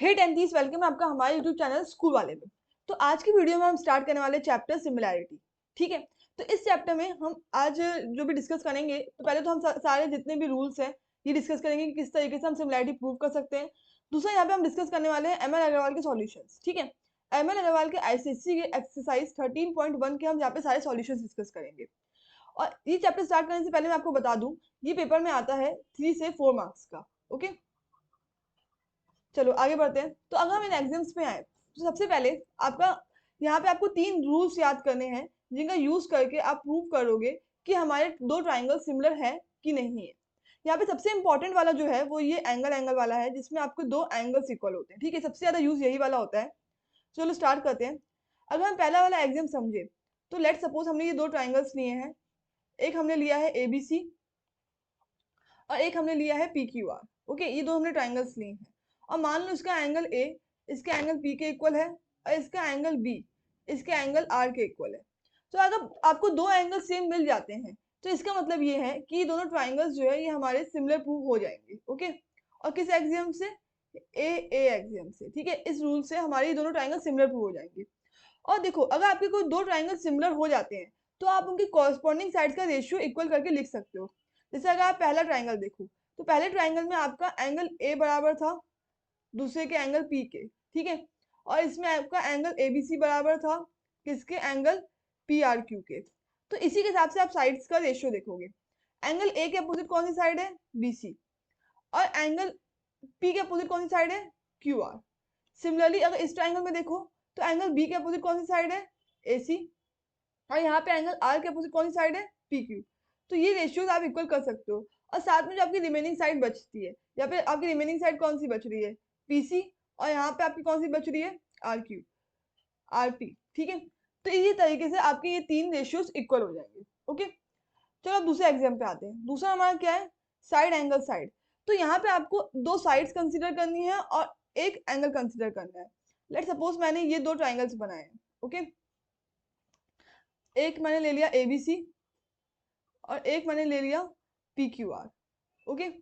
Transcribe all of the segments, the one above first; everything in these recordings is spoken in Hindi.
हे टेंथीज, वेलकम है आपका हमारे यूट्यूब चैनल स्कूल वाले में। तो आज की वीडियो में हम स्टार्ट करने वाले चैप्टर सिमिलैरिटी। ठीक है, तो इस चैप्टर में हम आज जो भी डिस्कस करेंगे, तो पहले तो हम सारे जितने भी रूल्स हैं ये डिस्कस करेंगे कि किस तरीके से हम सिमिलैरिटी प्रूव कर सकते हैं। दूसरा यहाँ पे हम डिस्कस करने वाले हैं एमएल अग्रवाल के सॉल्यूशंस। ठीक है, एमएल अग्रवाल के आईसीएससी के एक्सरसाइज 13.1 के हम यहाँ पे सारे सॉल्यूशंस डिस्कस करेंगे। और ये चैप्टर स्टार्ट करने से पहले मैं आपको बता दूं, ये पेपर में आता है 3 से 4 मार्क्स का। ओके, चलो आगे बढ़ते हैं। तो अगर हम इन एग्जाम्स में आए तो सबसे पहले आपका यहाँ पे आपको 3 रूल्स याद करने हैं जिनका यूज करके आप प्रूव करोगे कि हमारे दो ट्राइंगल सिमिलर है कि नहीं है। यहाँ पे सबसे इंपॉर्टेंट वाला जो है वो ये एंगल वाला है, जिसमें आपको दो एंगल्स इक्वल होते हैं। ठीक है, सबसे ज्यादा यूज यही वाला होता है। चलो स्टार्ट करते हैं। अगर हम पहला वाला एग्जाम समझे तो लेट सपोज हमने ये दो ट्राइंगल्स लिए हैं। एक हमने लिया है एबीसी और एक हमने लिया है पीक्यूआर। ओके, ये दो हमने ट्राइंगल्स लिए हैं और मान लो इसका एंगल ए इसके एंगल पी के इक्वल है और इसका एंगल बी इसके एंगल आर के इक्वल है। तो अगर आपको दो एंगल सेम मिल जाते हैं तो इसका मतलब ये है कि दोनों ट्राइंगल्स जो है ये हमारे सिमिलर प्रूव हो जाएंगे। ओके, और किस एक्सियम से? ए एक्सियम से। ठीक है, इस रूल से हमारे दोनों ट्राइंगल सिमिलर प्रूव हो जाएंगे। और देखो, अगर आपके कोई दो ट्राइंगल सिमिलर हो जाते हैं तो आप उनकी कॉरस्पॉन्डिंग साइड्स का रेशियो इक्वल करके लिख सकते हो। जैसे अगर आप पहला ट्राइंगल देखो तो पहले ट्राइंगल में आपका एंगल ए बराबर था दूसरे के एंगल पी के। ठीक है, और इसमें आपका एंगल एबीसी बराबर था किसके? एंगल पी आर क्यू के। तो इसी के हिसाब से आप साइड्स का रेशियो देखोगे। एंगल ए के अपोजिट कौन सी साइड है? बीसी। और एंगल पी के अपोजिट कौन सी साइड है? Q R. सिमिलरली अगर इस ट्राइंगल में देखो तो एंगल बी के अपोजिट कौन सी साइड है? एसी। और यहाँ पे एंगल आर के अपोजिट कौन सी साइड है? P Q. तो ये रेशियोज आप इक्वल कर सकते हो। और साथ में जो आपकी रिमेनिंग साइड बचती है, या फिर आपकी रिमेनिंग साइड कौन सी बच रही है? पीसी। और यहाँ पे आपकी कौन सी बच रही है? R Q, R P. ठीक है, तो इसी तरीके से आपके ये तीन रेशियोज इक्वल हो जाएंगे। ओके, चलो अब दूसरे एग्जाम पे आते हैं। दूसरा हमारा क्या है? Side angle side. तो यहाँ पे आपको दो साइड्स कंसीडर करनी है और एक एंगल कंसीडर करना है। लेट सपोज मैंने ये दो ट्राइंगल्स बनाए हैं। ओके, एक मैंने ले लिया एबीसी और एक मैंने ले लिया पी क्यू आर। ओके,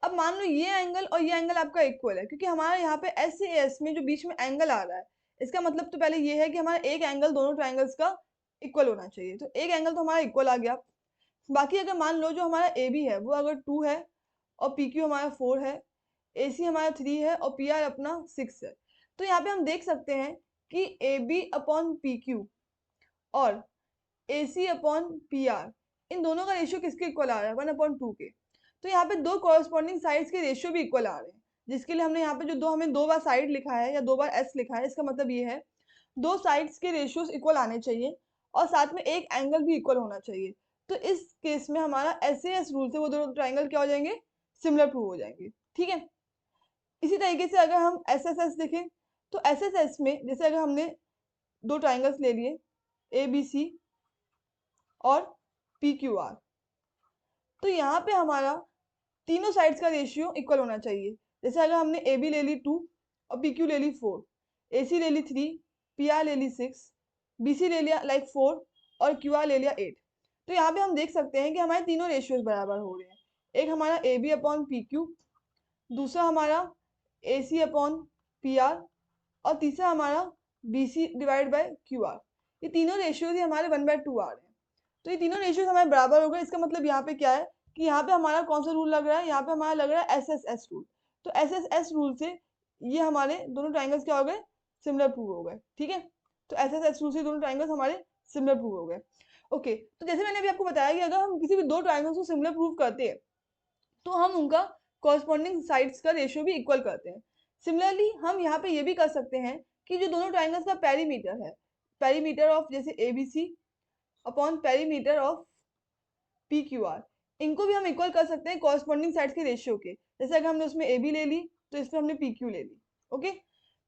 अब मान लो ये एंगल और ये एंगल आपका इक्वल है, क्योंकि हमारा यहाँ पे एस से एस में जो बीच में एंगल आ रहा है, इसका मतलब तो पहले ये है कि हमारा एक एंगल दोनों ट्राइंगल्स का इक्वल होना चाहिए। तो एक एंगल तो हमारा इक्वल आ गया। बाकी अगर मान लो जो हमारा ए बी है वो अगर 2 है और पी क्यू हमारा 4 है, ए सी हमारा 3 है और पी आर अपना 6 है, तो यहाँ पे हम देख सकते हैं कि A B upon P Q और A C upon P R, इन दोनों का रेशियो किसके इक्वल आ रहा है? 1/2 के। तो यहाँ पे दो कॉरस्पॉन्डिंग साइड्स के रेशियो भी इक्वल आ रहे हैं, जिसके लिए हमने यहाँ पे जो दो हमें दो बार साइड लिखा है या दो बार एस लिखा है, इसका मतलब ये है दो साइड्स के रेशियोज इक्वल आने चाहिए और साथ में एक एंगल भी इक्वल होना चाहिए। तो इस केस में हमारा एस ए एस रूल से वो दोनों ट्राइंगल क्या हो जाएंगे? सिमिलर प्रूव हो जाएंगे। ठीक है, इसी तरीके से अगर हम एस एस एस देखें तो एस एस एस में जैसे अगर हमने दो ट्राइंगल्स ले लिए ए बी सी और पी क्यू आर, तो यहाँ पे हमारा तीनों साइड्स का रेशियो इक्वल होना चाहिए। जैसे अगर हमने ए बी ले ली 2 और पी क्यू ले ली 4, ए सी ले ली 3, पी आर ले ली 6, बी सी ले लिया 4 और क्यू आर ले लिया 8। तो यहाँ पे हम देख सकते हैं कि हमारे तीनों रेशियोज बराबर हो रहे हैं। एक हमारा A B upon P Q, दूसरा हमारा A C upon P R और तीसरा हमारा B C divide by Q R. ये तीनों रेशियोज ही हमारे 1/2 आ रहे हैं। तो ये तीनों रेशियोज हमारे बराबर हो गए। इसका मतलब यहाँ पे क्या है कि यहाँ पे हमारा कौन सा रूल लग रहा है? यहाँ पे हमारा लग रहा है एस एस एस रूल। तो एस एस एस रूल से ये हमारे दोनों ट्राइंगल्स क्या हो गए? सिमिलर प्रूव हो गए। ठीक है, तो एस एस एस रूल से दोनों ट्राइंगल्स हमारे सिमिलर प्रूव हो गए। ओके, तो जैसे मैंने अभी आपको बताया कि अगर हम किसी भी दो ट्राइंगल्स को सिमिलर प्रूव करते हैं तो हम उनका कॉरस्पॉन्डिंग साइड्स का रेशियो भी इक्वल करते हैं। सिमिलरली हम यहाँ पे ये भी कर सकते हैं कि जो दोनों ट्राइंगल्स का पेरीमीटर है, पेरीमीटर ऑफ जैसे ABC upon perimeter of P Q R, इनको भी हम इक्वल कर सकते हैं कॉरस्पॉन्डिंग साइड्स के रेशियो के। जैसे अगर हमने उसमें ए बी ले ली तो इसमें हमने पी क्यू ले ली। ओके,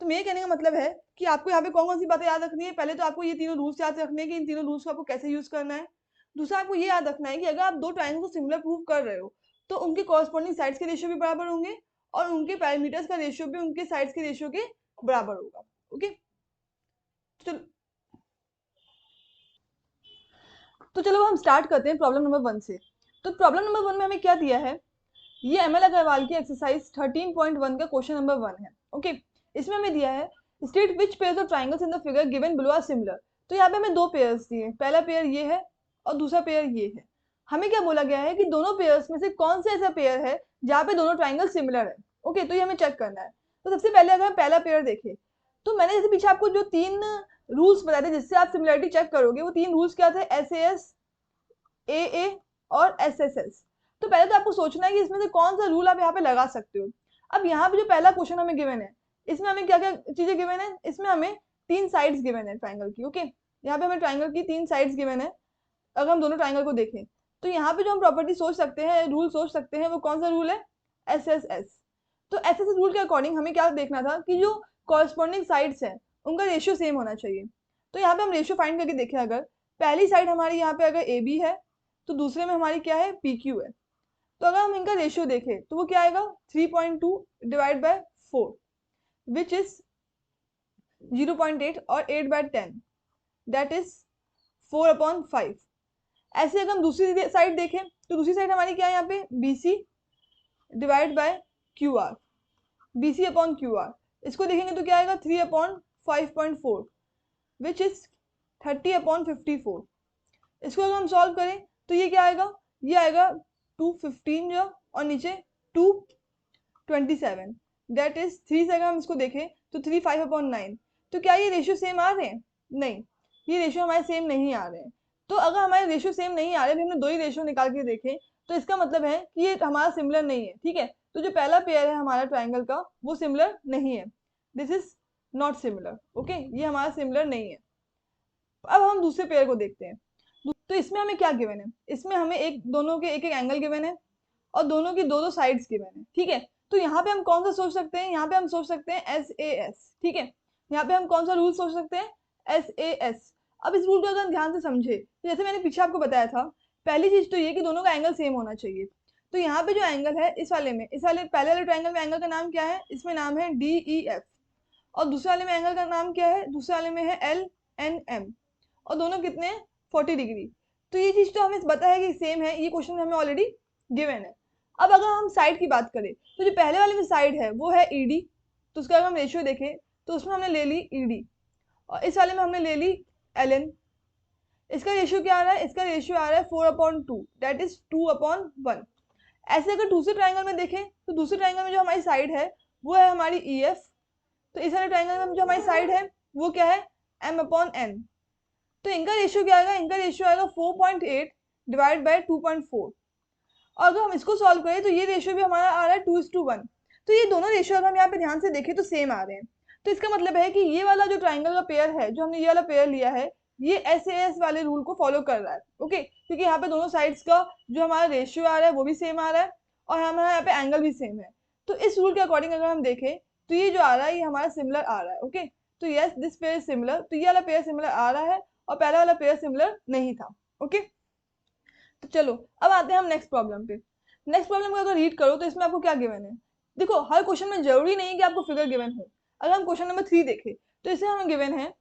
तो मेरे कहने का मतलब है कि आपको यहाँ पे कौन कौन सी बातें याद रखनी है? पहले तो आपको ये तीनों रूल्स याद रखने हैं कि इन तीनों रूल्स को आपको कैसे यूज करना है। दूसरा आपको ये याद रखना है कि अगर आप दो ट्राइंगल को सिमिलर प्रूव कर रहे हो तो उनके कॉरस्पॉन्डिंग साइड्स के रेशियो भी बराबर होंगे और उनके पैरामीटर्स का रेशियो भी उनके साइड्स के रेशियो के बराबर होगा। ओके, तो चलो हम स्टार्ट करते हैं प्रॉब्लम नंबर 1 से। तो प्रॉब्लम नंबर 1 में हमें क्या दिया है? ये एमएल अग्रवाल की एक्सरसाइज 13.1 का क्वेश्चन नंबर 1 है। ओके, इसमें हमें दिया है state which pairs of triangles in the figure given below are similar. तो यहाँ पे हमें दो पेयर्स दिए, पहला पेयर ये है और दूसरा पेयर ये है। हमें क्या बोला गया है कि दोनों पेयर्स में से कौन सा ऐसा पेयर है जहाँ पे दोनों ट्राइंगल सिमिलर है। ओके, तो ये हमें चेक करना है। तो सबसे पहले अगर हम पहला पेयर देखें, तो मैंने जैसे पीछे आपको जो 3 रूल्स बताए थे जिससे आप सिमिलरिटी चेक करोगे, वो 3 रूल्स क्या थे, SAS, AA और SSS। तो पहले तो आपको सोचना है कि इसमें से कौन सा रूल आप यहाँ पे लगा सकते हो। अब यहाँ पे जो पहला क्वेश्चन हमें गिवन है, इसमें हमें क्या क्या चीजें गिवन है, इसमें हमें 3 साइड्स गिवन है ट्राइंगल की। ओके, यहाँ पे हमें ट्राइंगल की 3 साइड्स गिवन है। अगर हम दोनों ट्राइंगल को देखें तो यहाँ पे जो हम प्रॉपर्टी सोच सकते हैं, रूल सोच सकते हैं, वो कौन सा रूल है, SSS। तो SSS रूल के अकॉर्डिंग हमें क्या देखना था कि जो कॉरस्पॉन्डिंग साइड्स हैं उनका रेशियो सेम होना चाहिए। तो यहाँ पे हम रेशियो फाइंड करके देखें, अगर पहली साइड हमारी यहाँ पे अगर AB है तो दूसरे में हमारी क्या है, PQ है। तो अगर हम इनका रेशियो देखें तो वो क्या आएगा, 3.2 डिवाइड बाय 4 विच इज 0.8 और 8/10 दैट इज 4/5। ऐसे अगर हम दूसरी साइड देखें तो दूसरी साइड हमारी क्या है, यहाँ पे BC divide by QR, BC upon QR। इसको देखेंगे तो क्या आएगा, 3/5.4 विच इज 30/54। इसको अगर हम सॉल्व करें तो ये क्या आएगा, ये आएगा 215 जो और नीचे 227 दैट इज 3 से अगर हम इसको देखें तो 3 5/9। तो क्या ये रेशियो सेम आ रहे हैं, नहीं, ये रेशियो हमारे सेम नहीं आ रहे हैं। तो अगर हमारे रेशियो सेम नहीं आ रहे, हमने दो ही रेशियो निकाल के देखे, तो इसका मतलब है कि ये हमारा सिमिलर नहीं है। ठीक है, तो जो पहला पेयर है हमारा ट्राइंगल का वो सिमिलर नहीं है, this is not similar. Okay, ये हमारा सिमिलर नहीं है। अब हम दूसरे पेयर को देखते हैं। तो इसमें हमें क्या गिवन है, इसमें हमें दोनों के एक एक एंगल गिवन है और दोनों की दो दो साइड्स गिवन है। ठीक है, तो यहाँ पे हम कौन सा सोच सकते हैं, यहाँ पे हम सोच सकते हैं SAS। ठीक है, यहाँ पे हम कौन सा रूल सोच सकते हैं, SAS। अब इस रूल को अगर ध्यान से समझे तो जैसे मैंने पीछे आपको बताया था, पहली चीज तो ये कि दोनों का एंगल सेम होना चाहिए। तो यहाँ पे जो एंगल है इस वाले में, इस वाले पहले वाले ट्राइंगल में एंगल का नाम क्या है, इसमें नाम है DEF। और दूसरे वाले में एंगल का नाम क्या है, दूसरे वाले में है LNM। और दोनों कितने हैं, 40 डिग्री। तो ये चीज तो हमें पता है कि सेम है, ये क्वेश्चन हमें ऑलरेडी गिवन है। अब अगर हम साइड की बात करें तो जो पहले वाले में साइड है वो है ED, तो उसका अगर हम रेशियो देखें तो उसमें हमने ले ली ED और इस वाले में हमने ले ली LN। इसका रेशियो क्या आ रहा है, इसका रेशियो आ रहा है 4/2 दैट इज 2/1। ऐसे अगर दूसरे ट्राइंगल में देखें तो दूसरे ट्राइंगल में जो हमारी साइड है वो है हमारी EF। तो इस वाले ट्राइंगल में जो हमारी साइड है वो क्या है, M/N। तो इनका रेशियो क्या आएगा, इनका रेशियो आएगा 4.8 डिवाइड बाय 2.4। और अगर हम इसको सॉल्व करें तो ये रेशियो भी हमारा आ रहा है 2:1। तो ये दोनों रेशियो अगर हम यहाँ पे ध्यान से देखें तो सेम आ रहे हैं। तो इसका मतलब है कि ये वाला जो ट्राइंगल का पेयर है, जो हमने ये वाला पेयर लिया है, ये SAS वाले रूल को फॉलो कर रहा है। ओके, क्योंकि यहाँ पे दोनों साइड्स का जो हमारा रेशियो आ रहा है वो भी सेम आ रहा है और हमारा यहाँ पे एंगल भी सेम है। तो इस रूल के अकॉर्डिंग अगर हम देखें तो ये जो आ रहा है ये हमारा सिमिलर आ रहा है। ओके, तो yes this pair is similar. तो ये वाला पेयर सिमिलर आ रहा है और पहला वाला पेयर सिमिलर नहीं था। ओके, तो चलो अब आते हैं हम नेक्स्ट प्रॉब्लम पे। नेक्स्ट प्रॉब्लम को अगर रीड करो तो इसमें आपको क्या गिवन है, देखो हर क्वेश्चन में जरूरी नहीं है कि आपको फिगर गिवन हो। अगर हम क्वेश्चन नंबर 3 देखें तो इसमें हमें गिवन है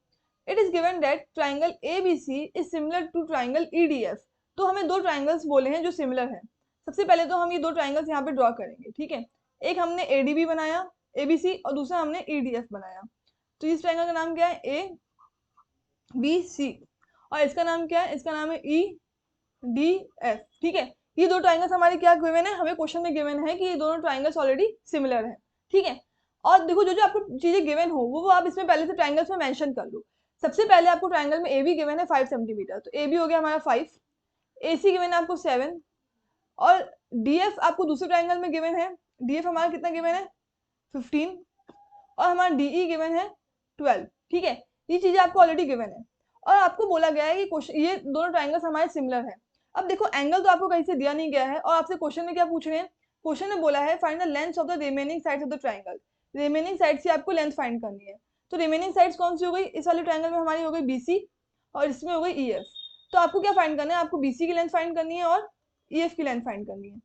it is given that triangle ABC is similar to triangle EDF। तो हमें दो ट्राइंगल्स बोले हैं जो सिमिलर हैं। सबसे पहले तो हम ये दो ट्राइंगल्स यहाँ पे ड्रॉ करेंगे। ठीक है, एक हमने ADB बनाया ABC और दूसरा हमने EDF बनाया। तो इस ट्राइंगल का नाम क्या है, ABC और इसका नाम क्या है, इसका नाम है EDF। ठीक है, ये दो ट्राइंगल्स हमारे क्या गिवन है, हमें क्वेश्चन में गिवन है कि ये दोनों ट्राइंगल्स ऑलरेडी सिमिलर हैं। ठीक है, और देखो जो जो आपको चीजें गिवन हो वो आप इसमें पहले से ट्राइंगल्स में मेंशन कर लो। सबसे पहले आपको ट्राइंगल में AB गिवन है 5 सेंटीमीटर, तो AB हो गया हमारा 5, AC गिवन है आपको 7 और DF आपको दूसरे ट्राइंगल में गिवन है, DF हमारा कितना गिवन है 15 और हमारा DE गिवन है 12। ठीक है, ये चीजें आपको ऑलरेडी गिवन है और आपको बोला गया है कि ये दोनों ट्राइंगल्स हमारे सिमिलर हैं। अब देखो एंगल तो आपको कहीं से दिया नहीं गया है और आपसे क्वेश्चन में क्या पूछ रहे हैं, क्वेश्चन में बोला है find the length of the remaining sides of the triangle. Remaining side से आपको लेंथ फाइंड करनी है। तो रिमेनिंग साइड्स कौन सी हो गई, इस वाले ट्राइंगल में हमारी हो गई BC और इसमें हो गई EF। तो आपको क्या फाइंड करना है, आपको BC की लेंथ फाइंड करनी है और EF की लेंथ फाइंड करनी है।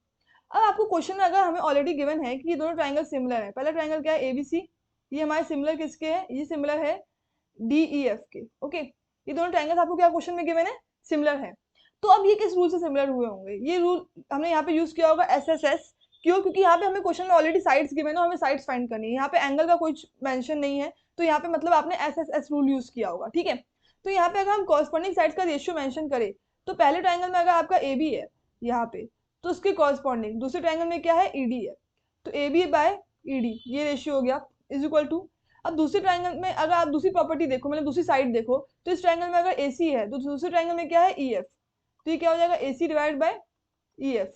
अब आपको क्वेश्चन में अगर हमें ऑलरेडी गिवन है कि ये दोनों ट्राइंगल सिमिलर है, पहला ट्राइंगल क्या है ABC, ये हमारे सिमिलर किसके है, ये सिमिलर है DEF के। ओके, ये दोनों ट्राइंगल्स आपको क्या क्वेश्चन में गिवन है, सिमिलर है। तो अब ये किस रूल से सिमिलर हुए होंगे, ये रूल हमने यहाँ पे यूज किया होगा SSS क्यों? क्योंकि यहाँ पे हमें क्वेश्चन में ऑलरेडी साइड्स गिवन है, हमें साइड्स फाइंड करनी है। यहाँ पे एंगल का कोई मेंशन नहीं है, तो यहाँ पे मतलब आपने एस रूल यूज किया होगा, ठीक है। तो यहाँ पे अगर हम कॉरस्पॉन्डिंग साइड्स का रेशियो मेंशन करें, तो पहले ट्राइंगल में अगर आपका ए बी है यहाँ पे, तो उसके कॉरस्पॉन्डिंग दूसरे ट्राइंगल में क्या है, ई डी है, तो A B by E D ये रेशियो हो गया इज इक्वल टू। अब दूसरे ट्राइंगल में अगर आप दूसरी प्रॉपर्टी देखो, मतलब दूसरी साइड देखो, तो इस ट्राइंगल में अगर ए सी है तो दूसरे ट्राइंगल में क्या है, ई एफ, तो ये क्या हो जाएगा, A C divide by E F.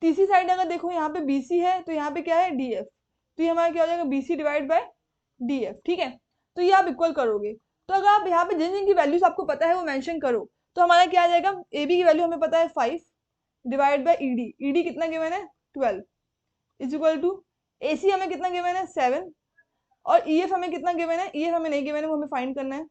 तीसरी साइड अगर देखो यहाँ पे बी सी है, तो यहाँ पे क्या है, डी एफ, तो ये हमारा क्या हो जाएगा, B C divide by D F, ठीक है। तो ये आप इक्वल करोगे, तो अगर आप यहाँ पे जिन जिन की वैल्यूज आपको पता है वो मेंशन करो, तो हमारा क्या आ जाएगा, ए बी की वैल्यू हमें पता है 5 divide by E D, E D कितना गिवन है 12 is equal to, A C हमें कितना गिवन है 7, और ई एफ हमें कितना गिवन है, ई एफ हमें नहीं गिवन है, वो हमें फाइंड करना है,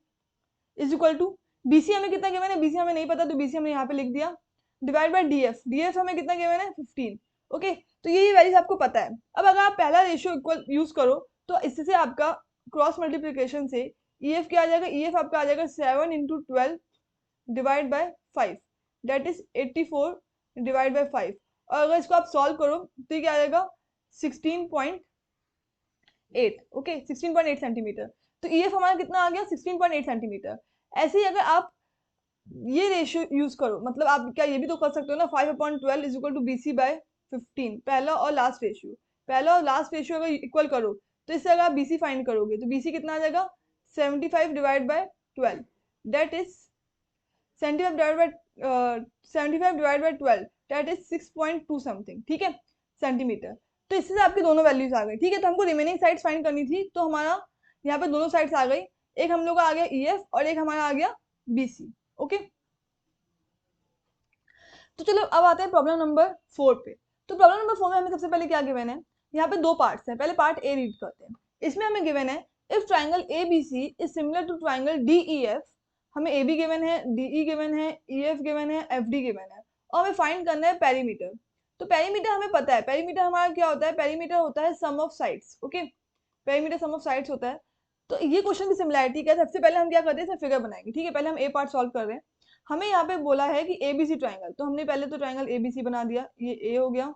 इज इक्वल टू, बीसी हमें कितना गिवन है, बीसी हमें नहीं पता, तो बीसी हमने यहाँ पे लिख दिया, divide by D F, D F हमें कितना गिवन है 15, ओके। तो ये वैल्यूज आपको पता है। अब अगर आप पहला रेशियो इक्वल यूज करो, तो इससे आपका क्रॉस मल्टीप्लीकेशन से ई एफ क्या आ जाएगा, ई एफ आपका आ जाएगा 7 into 12 divide by 5, that is 84 divide by 5, और अगर इसको आप सॉल्व करो तो क्या आ जाएगा 16.8, ओके 16.8 सेंटीमीटर। तो ई एफ हमारा कितना आ गया 16.8 सेंटीमीटर। ऐसे ही अगर आप ये रेशियो यूज करो, मतलब आप क्या ये भी तो कर सकते हो ना, 5/12 is equal to B C by 15, पहला और लास्ट रेशियो, पहला और लास्ट रेशियो अगर इक्वल करो, तो इससे अगर आप बीसी फाइंड करोगे तो बीसी कितना आ जाएगा 75 divide by 12, that is 75 divide by 12, that is 6.2 something, ठीक है, सेंटीमीटर। तो इससे आपकी दोनों वैल्यूज आ गई, ठीक है। तो हमको रिमेनिंग साइड्स फाइंड करनी थी, तो हमारा यहाँ पे दोनों साइड्स आ गई, एक हम लोग का आ गया ई एफ और एक हमारा आ गया बीसी, ओके। तो चलो अब आते हैं प्रॉब्लम नंबर 4 पे। तो प्रॉब्लम नंबर 4 में हमें सबसे पहले क्या गिवन है, यहाँ पे दो पार्ट्स हैं, पहले पार्ट ए रीड करते हैं। इसमें हमें गिवन है if triangle A B C is similar to triangle D E F, हमें ए बी गिवन है, डी ई गिवन है, ई एफ गिवन है, एफ डी गिवन है, और हमें फाइंड करना है पेरीमीटर। तो पेरीमीटर हमें पता है, पेरीमीटर हमारा क्या होता है, पेरीमीटर होता है sum of sides, okay, perimeter sum of sides होता है। तो ये क्वेश्चन की सिमिलैरिटी क्या है, सबसे पहले हम क्या करते हैं, फिगर बनाएंगे, ठीक है। पहले हम ए पार्ट सॉल्व कर रहे हैं, हमें यहाँ पे बोला है कि एबीसी ट्राइंगल, तो हमने पहले तो ट्राइंगल एबीसी बना दिया, ये ए हो गया,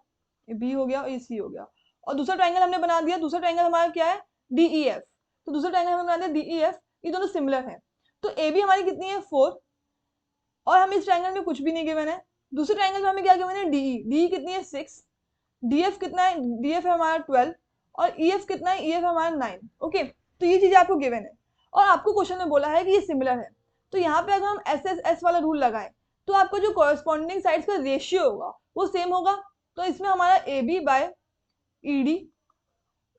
ये बी हो गया और ये सी हो गया, और दूसरा ट्राइंगल हमने बना दिया, दूसरा ट्राइंगल हमारा क्या है, डीईएफ, तो दूसरा ट्राइंगल हमने बना दिया डीईएफ, ये दोनों सिमिलर है। तो ए बी हमारी कितनी है 4, और हम इस ट्राइंगल में कुछ भी नहीं गिवन है। दूसरे ट्राइंगल में हमें क्या गिवन है, डीई, डीई कितनी है 6, डीएफ कितना है, डीएफ है हमारा 12, और ईएफ कितना है, ईएफ हमारा 9, ओके। तो ये चीजें आपको गिवन है, और आपको क्वेश्चन में बोला है कि ये सिमिलर है। तो यहाँ पे अगर हम एस एस एस वाला रूल लगाएं, तो आपको जो कॉरेस्पॉन्डिंग साइड्स का रेशियो होगा वो सेम होगा। तो इसमें हमारा A B by E D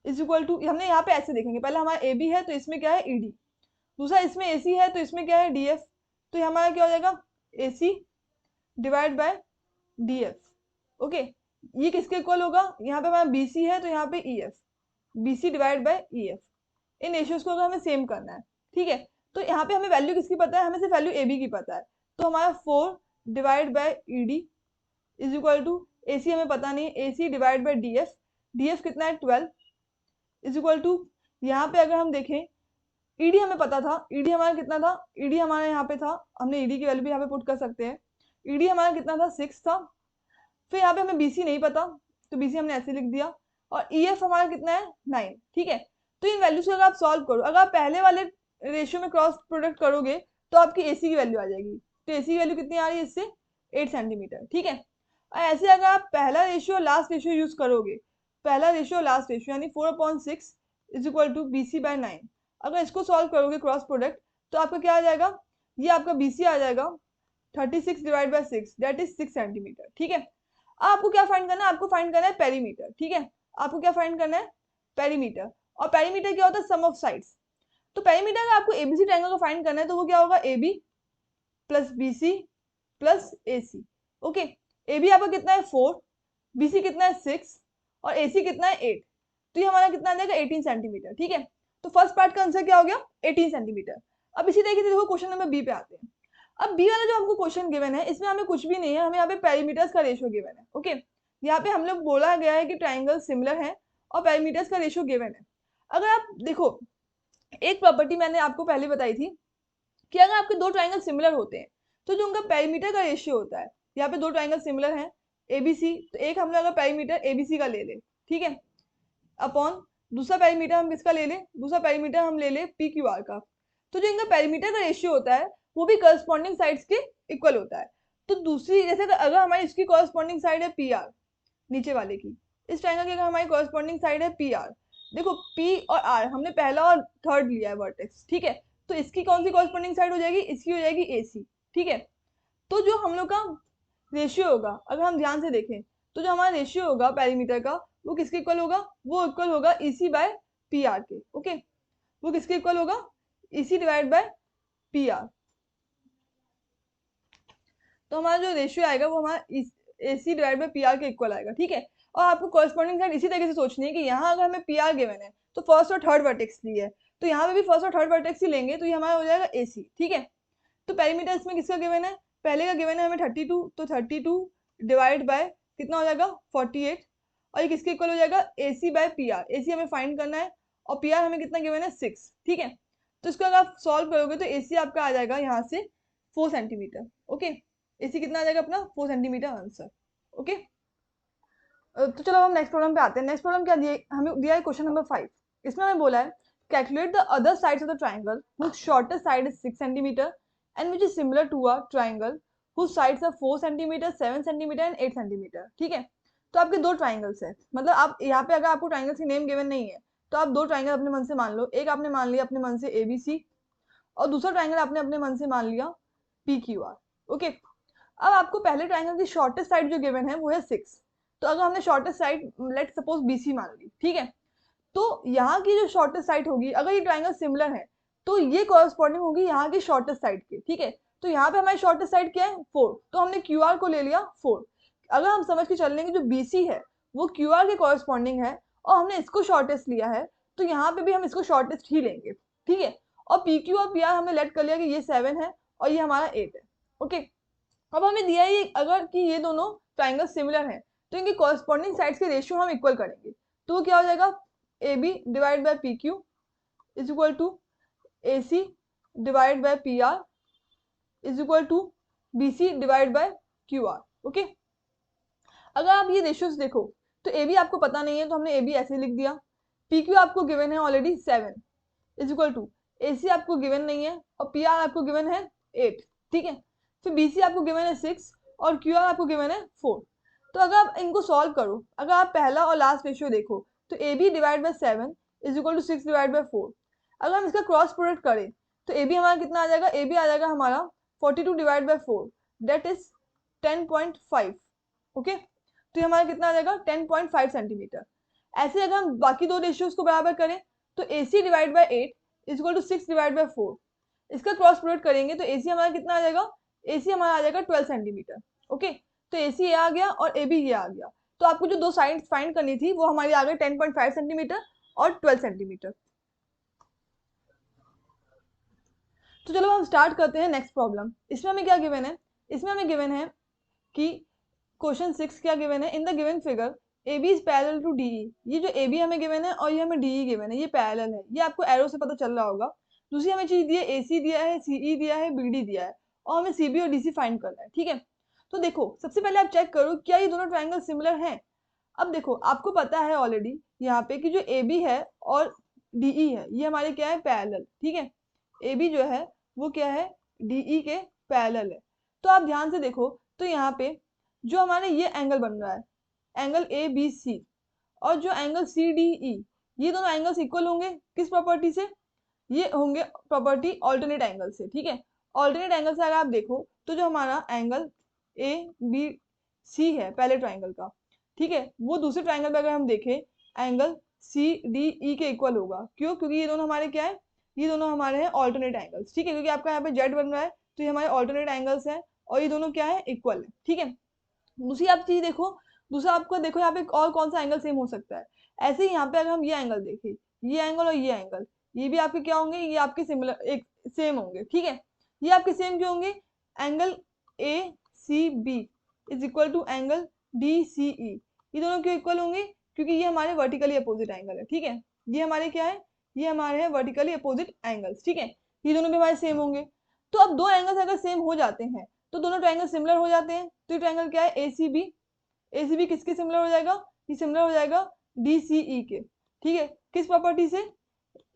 is equal to, हमने यहाँ पे ऐसे देखेंगे, पहले हमारा ए बी है तो इसमें क्या है ई डी, दूसरा इसमें ए सी है तो इसमें क्या है डी एफ, तो ये हमारा क्या हो जाएगा A C divide by D F, okay. ये किसके इक्वल होगा, यहाँ पे हमारा बी सी है तो यहाँ पे E F, B C divide by E F, इन रेशियोज को अगर हमें सेम करना है, ठीक है। तो यहाँ पे हमें वैल्यू किसकी पता है, हमें सिर्फ वैल्यू ए बी की पता है, तो हमारा 4 divide by E D is equal to, A C हमें पता नहीं, A C divide by D F, D F कितना है 12 इज इक्वल टू, यहाँ पे अगर हम देखें ईडी हमें पता था, ईडी हमारा कितना था, ईडी हमारा यहाँ पे था, हमने ईडी की वैल्यू भी यहाँ पे पुट कर सकते हैं, ईडी हमारा कितना था 6 था। फिर यहाँ पे हमें बीसी नहीं पता, तो बीसी हमने ऐसे लिख दिया, और ईएफ हमारा कितना है 9, ठीक है। तो इन वैल्यूज को अगर आप सॉल्व करो, अगर आप पहले वाले रेशियो में क्रॉस प्रोडक्ट करोगे तो आपकी एसी की वैल्यू आ जाएगी, तो एसी की वैल्यू कितनी आ रही है इससे 8 सेंटीमीटर, ठीक है। ऐसे अगर आप पहला रेशियो लास्ट रेशियो यूज करोगे, पहला रेशियो लास्ट रेशियो यानी 4/6 is equal to BC by 9, अगर इसको सॉल्व करोगे क्रॉस प्रोडक्ट, तो आपका क्या आ जाएगा, ये आपका बीसी आ जाएगा 36 divide by 6, that is 6 centimetre, ठीक है। आपको क्या फाइंड करना है, आपको फाइंड करना है पेरीमीटर, ठीक है। आपको क्या फाइंड करना है, पेरीमीटर, और पेरीमीटर क्या होता है, सम ऑफ साइड्स। तो पेरीमीटर अगर आपको एबीसी ट्रायंगल को फाइंड करना है, तो वो क्या होगा, AB plus BC plus AC, okay. AB आपका कितना है 4, बीसी कितना है 6, और एसी कितना है 8, तो ये हमारा कितना आ जाएगा 18 सेंटीमीटर, ठीक है। तो फर्स्ट पार्ट का आंसर क्या हो गया 18 सेंटीमीटर। अब इसी तरीके से देखो क्वेश्चन नंबर बी पे आते हैं। अब बी वाला जो हमको क्वेश्चन गिवन है, इसमें हमें कुछ भी नहीं है, हमें यहाँ पे पेरीमीटर्स का रेशियो गिवन है, ओके। यहाँ पे हम लोग बोला गया है कि ट्राइंगल सिमिलर है और पेरीमीटर्स का रेशियो गिवन है। अगर आप देखो, एक प्रॉपर्टी मैंने आपको पहले बताई थी कि अगर आपके दो ट्राइंगल सिमिलर होते हैं, तो जो उनका पेरीमीटर का रेशियो होता है, यहाँ पे दो ट्राइंगल सिमिलर है, एबीसी, तो एक हम लोग अगर पेरीमीटर एबीसी का ले ले, ठीक है, अपॉन दूसरा पेरीमीटर हम किसका ले ले, दूसरा पेरीमीटर हम ले ले पी क्यू आर का। तो जो इनका पेरीमीटर का रेशियो होता है वो भी करस्पॉन्डिंग साइड्स के इक्वल होता है। तो दूसरी जैसे अगर हमारी इसकी करस्पॉन्डिंग साइड है पी आर, नीचे वाले की, इस ट्रायंगल की अगर हमारी करस्पॉन्डिंग साइड है पी आर, देखो पी और आर हमने पहला और थर्ड लिया है वर्टेक्स, ठीक है, तो इसकी कौन सी करस्पॉन्डिंग साइड हो जाएगी, इसकी हो जाएगी एसी, ठीक है। तो जो हम लोग का रेशियो होगा, अगर हम ध्यान से देखें तो जो हमारा रेशियो होगा पेरीमीटर का वो किसके इक्वल होगा, वो इक्वल होगा ईसी बाय पी आर के, ओके, वो किसके इक्वल होगा, EC divide by P are. तो हमारा जो रेशियो आएगा वो हमारा AC divide by P are के इक्वल आएगा, ठीक है। और आपको कॉरस्पॉन्डिंग साइड इसी तरीके से सोचनी है कि यहाँ अगर हमें पी आर गिवन है तो फर्स्ट और थर्ड वर्टेक्स ली है, तो यहाँ पे भी फर्स्ट और थर्ड वर्टेक्स ही लेंगे, तो ये हमारा हो जाएगा एसी, ठीक है। तो पेरीमीटर इसमें किसका गिवन है, पहले का गिवन है हमें 32, तो 32 डिवाइड बाय कितना हो जाएगा 48, और ये किसके इक्वल हो जाएगा AC bye P are, AC हमें फाइंड करना है और पी आर हमें कितना गिवन है 6, ठीक है। तो इसको अगर आप सॉल्व करोगे तो एसी आपका आ जाएगा यहाँ से 4 सेंटीमीटर, ओके, एसी कितना आ जाएगा अपना 4 सेंटीमीटर आंसर, ओके। तो चलो हम नेक्स्ट प्रॉब्लम पे आते हैं। नेक्स्ट प्रॉब्लम क्या दिया, हमें दिया है क्वेश्चन नंबर 5। इसमें हमें बोला है calculate the other sides of the triangle which shortest side is 6 centimetre and which is similar to a triangle whose sides are 4 centimetre, 7 centimetre and 8 centimetre, ठीक है। तो आपके दो ट्रायंगल्स है, मतलब आप यहाँ पे अगर आपको ट्रायंगल्स की नेम गिवन नहीं है तो आप दो ट्रायंगल अपने मन से मान लो, एक आपने मान लिया अपने मन से एबीसी और दूसरा ट्रायंगल आपने अपने मन से मान लिया पी क्यू आर, ओके। अब आपको पहले ट्रायंगल की शॉर्टेस्ट साइड जो गिवन है वो है 6, तो अगर हमने shortest side let suppose BC मान ली, ठीक है, तो यहाँ की जो शॉर्टेस्ट साइड होगी, अगर ये ट्रायंगल सिमिलर है तो ये कॉरस्पॉन्डिंग होगी यहाँ की शॉर्टेस्ट साइड के, ठीक है। तो यहाँ पे हमारी शॉर्टेस्ट साइड क्या है 4, तो हमने क्यू आर को ले लिया 4। अगर हम समझ के चल लेंगे जो बीसी है वो क्यू आर के कॉरस्पॉन्डिंग है और हमने इसको शॉर्टेस्ट लिया है, तो यहाँ पे भी हम इसको शॉर्टेस्ट ही लेंगे, ठीक है। और पी क्यू और पी आर हमने लेट कर लिया कि ये 7 है और ये हमारा 8 है, ओके। अब हमें दिया है अगर कि ये दोनों ट्रायंगल सिमिलर हैं तो इनके कॉरस्पॉन्डिंग साइड्स के रेशियो हम इक्वल करेंगे, तो वो क्या हो जाएगा A B divide by P Q is equal to A C divide by P R is equal to B C divide by Q R, okay. अगर आप ये रेशियोज देखो तो ए बी आपको पता नहीं है तो हमने ए बी ऐसे लिख दिया, पी क्यू आपको गिवन है already 7 is equal to A सी आपको गिवन नहीं है और पी आर आपको गिवन है 8, ठीक है। फिर बी सी आपको गिवन है 6 और क्यू आर आपको गिवन है 4। तो अगर आप इनको सॉल्व करो, अगर आप पहला और लास्ट रेशियो देखो तो A B divide by 7 is equal to 6 divide by 4। अगर हम इसका क्रॉस प्रोडक्ट करें तो ए बी हमारा कितना आ जाएगा, ए बी आ जाएगा हमारा 42 divide by 4 that is 10.5, okay. तो ये हमारा कितना आ जाएगा 10.5 सेंटीमीटर। ऐसे अगर हम बाकी दो रेशियोज को बराबर करें तो A C divide by 8 is equal to 6 divide by 4, इसका क्रॉस प्रोडक्ट करेंगे तो ए सी हमारा कितना आ जाएगा, ए सी हमारा आ जाएगा 12 सेंटीमीटर, ओके। तो ए सी ये आ गया और ए बी ये आ गया, तो आपको जो दो साइड्स फाइंड करनी थी वो हमारी आ गई 10.5 सेंटीमीटर और 12 सेंटीमीटर। तो चलो हम स्टार्ट करते हैं नेक्स्ट प्रॉब्लम। इसमें हमें क्या गिवन है, इसमें हमें गिवन है कि क्वेश्चन 6 क्या गिवन है, in the given figure A B is parallel to DE. ये जो ए बी हमें गिवन है और ये हमें डीई गिवन है, ये पैरेलल है, ये आपको एरो से पता चल रहा होगा। दूसरी हमें चीज दी है ए सी दिया है, सीई दिया है, बीडी दिया है और हमें सीबी और डीसी फाइंड करना है, ठीक है। तो देखो सबसे पहले आप चेक करो क्या ये दोनों ट्रायंगल सिमिलर हैं। अब देखो आपको पता है ऑलरेडी यहाँ पे कि जो ए बी है और डीई है ये हमारे क्या है पैरेलल, ठीक है। ए बी जो है वो क्या है डीई के पैरेलल है। तो आप ध्यान से देखो तो यहाँ पे जो हमारे ये एंगल बन रहा है एंगल ए बी सी और जो एंगल सी डी ई, ये दोनों एंगल्स इक्वल होंगे किस प्रॉपर्टी से, ये होंगे प्रॉपर्टी ऑल्टरनेट एंगल से, ठीक है। ऑल्टरनेट एंगल से अगर आप देखो तो जो हमारा एंगल ए बी सी है पहले ट्राइंगल का, ठीक है, वो दूसरे ट्राइंगल में अगर हम देखें एंगल सी डी ई के इक्वल होगा। क्यों, क्योंकि ये दोनों हमारे क्या है, ये दोनों हमारे हैं ऑल्टरनेट एंगल्स, ठीक है। क्योंकि आपका यहाँ पे जेड बन रहा है तो ये हमारे ऑल्टरनेट एंगल्स हैं और ये दोनों क्या है इक्वल है, ठीक है। दूसरी आप चीज देखो, दूसरा आपको देखो यहाँ पे और कौन सा एंगल सेम हो सकता है। ऐसे ही यहाँ पे अगर हम ये एंगल देखें, ये एंगल और ये एंगल, ये भी आपके क्या होंगे, ये आपके सिमिलर एक सेम होंगे, ठीक है। ये आपके सेम क्यों होंगे, angle A C B is equal to angle D C E, ये दोनों क्यों इक्वल होंगे, क्योंकि ये हमारे वर्टिकली अपोजिट एंगल है, ठीक है। ये हमारे क्या है, ये हमारे हैं वर्टिकली अपोजिट एंगल्स, ठीक है। ये दोनों भी हमारे सेम होंगे। तो अब दो एंगल्स अगर सेम हो जाते हैं तो दोनों ट्रायंगल सिमिलर हो जाते हैं। तो ये ट्रायंगल क्या है ए सी बी, ACB किसके सिमिलर हो जाएगा, ये सिमिलर हो जाएगा DCE के, ठीक है, किस प्रॉपर्टी से,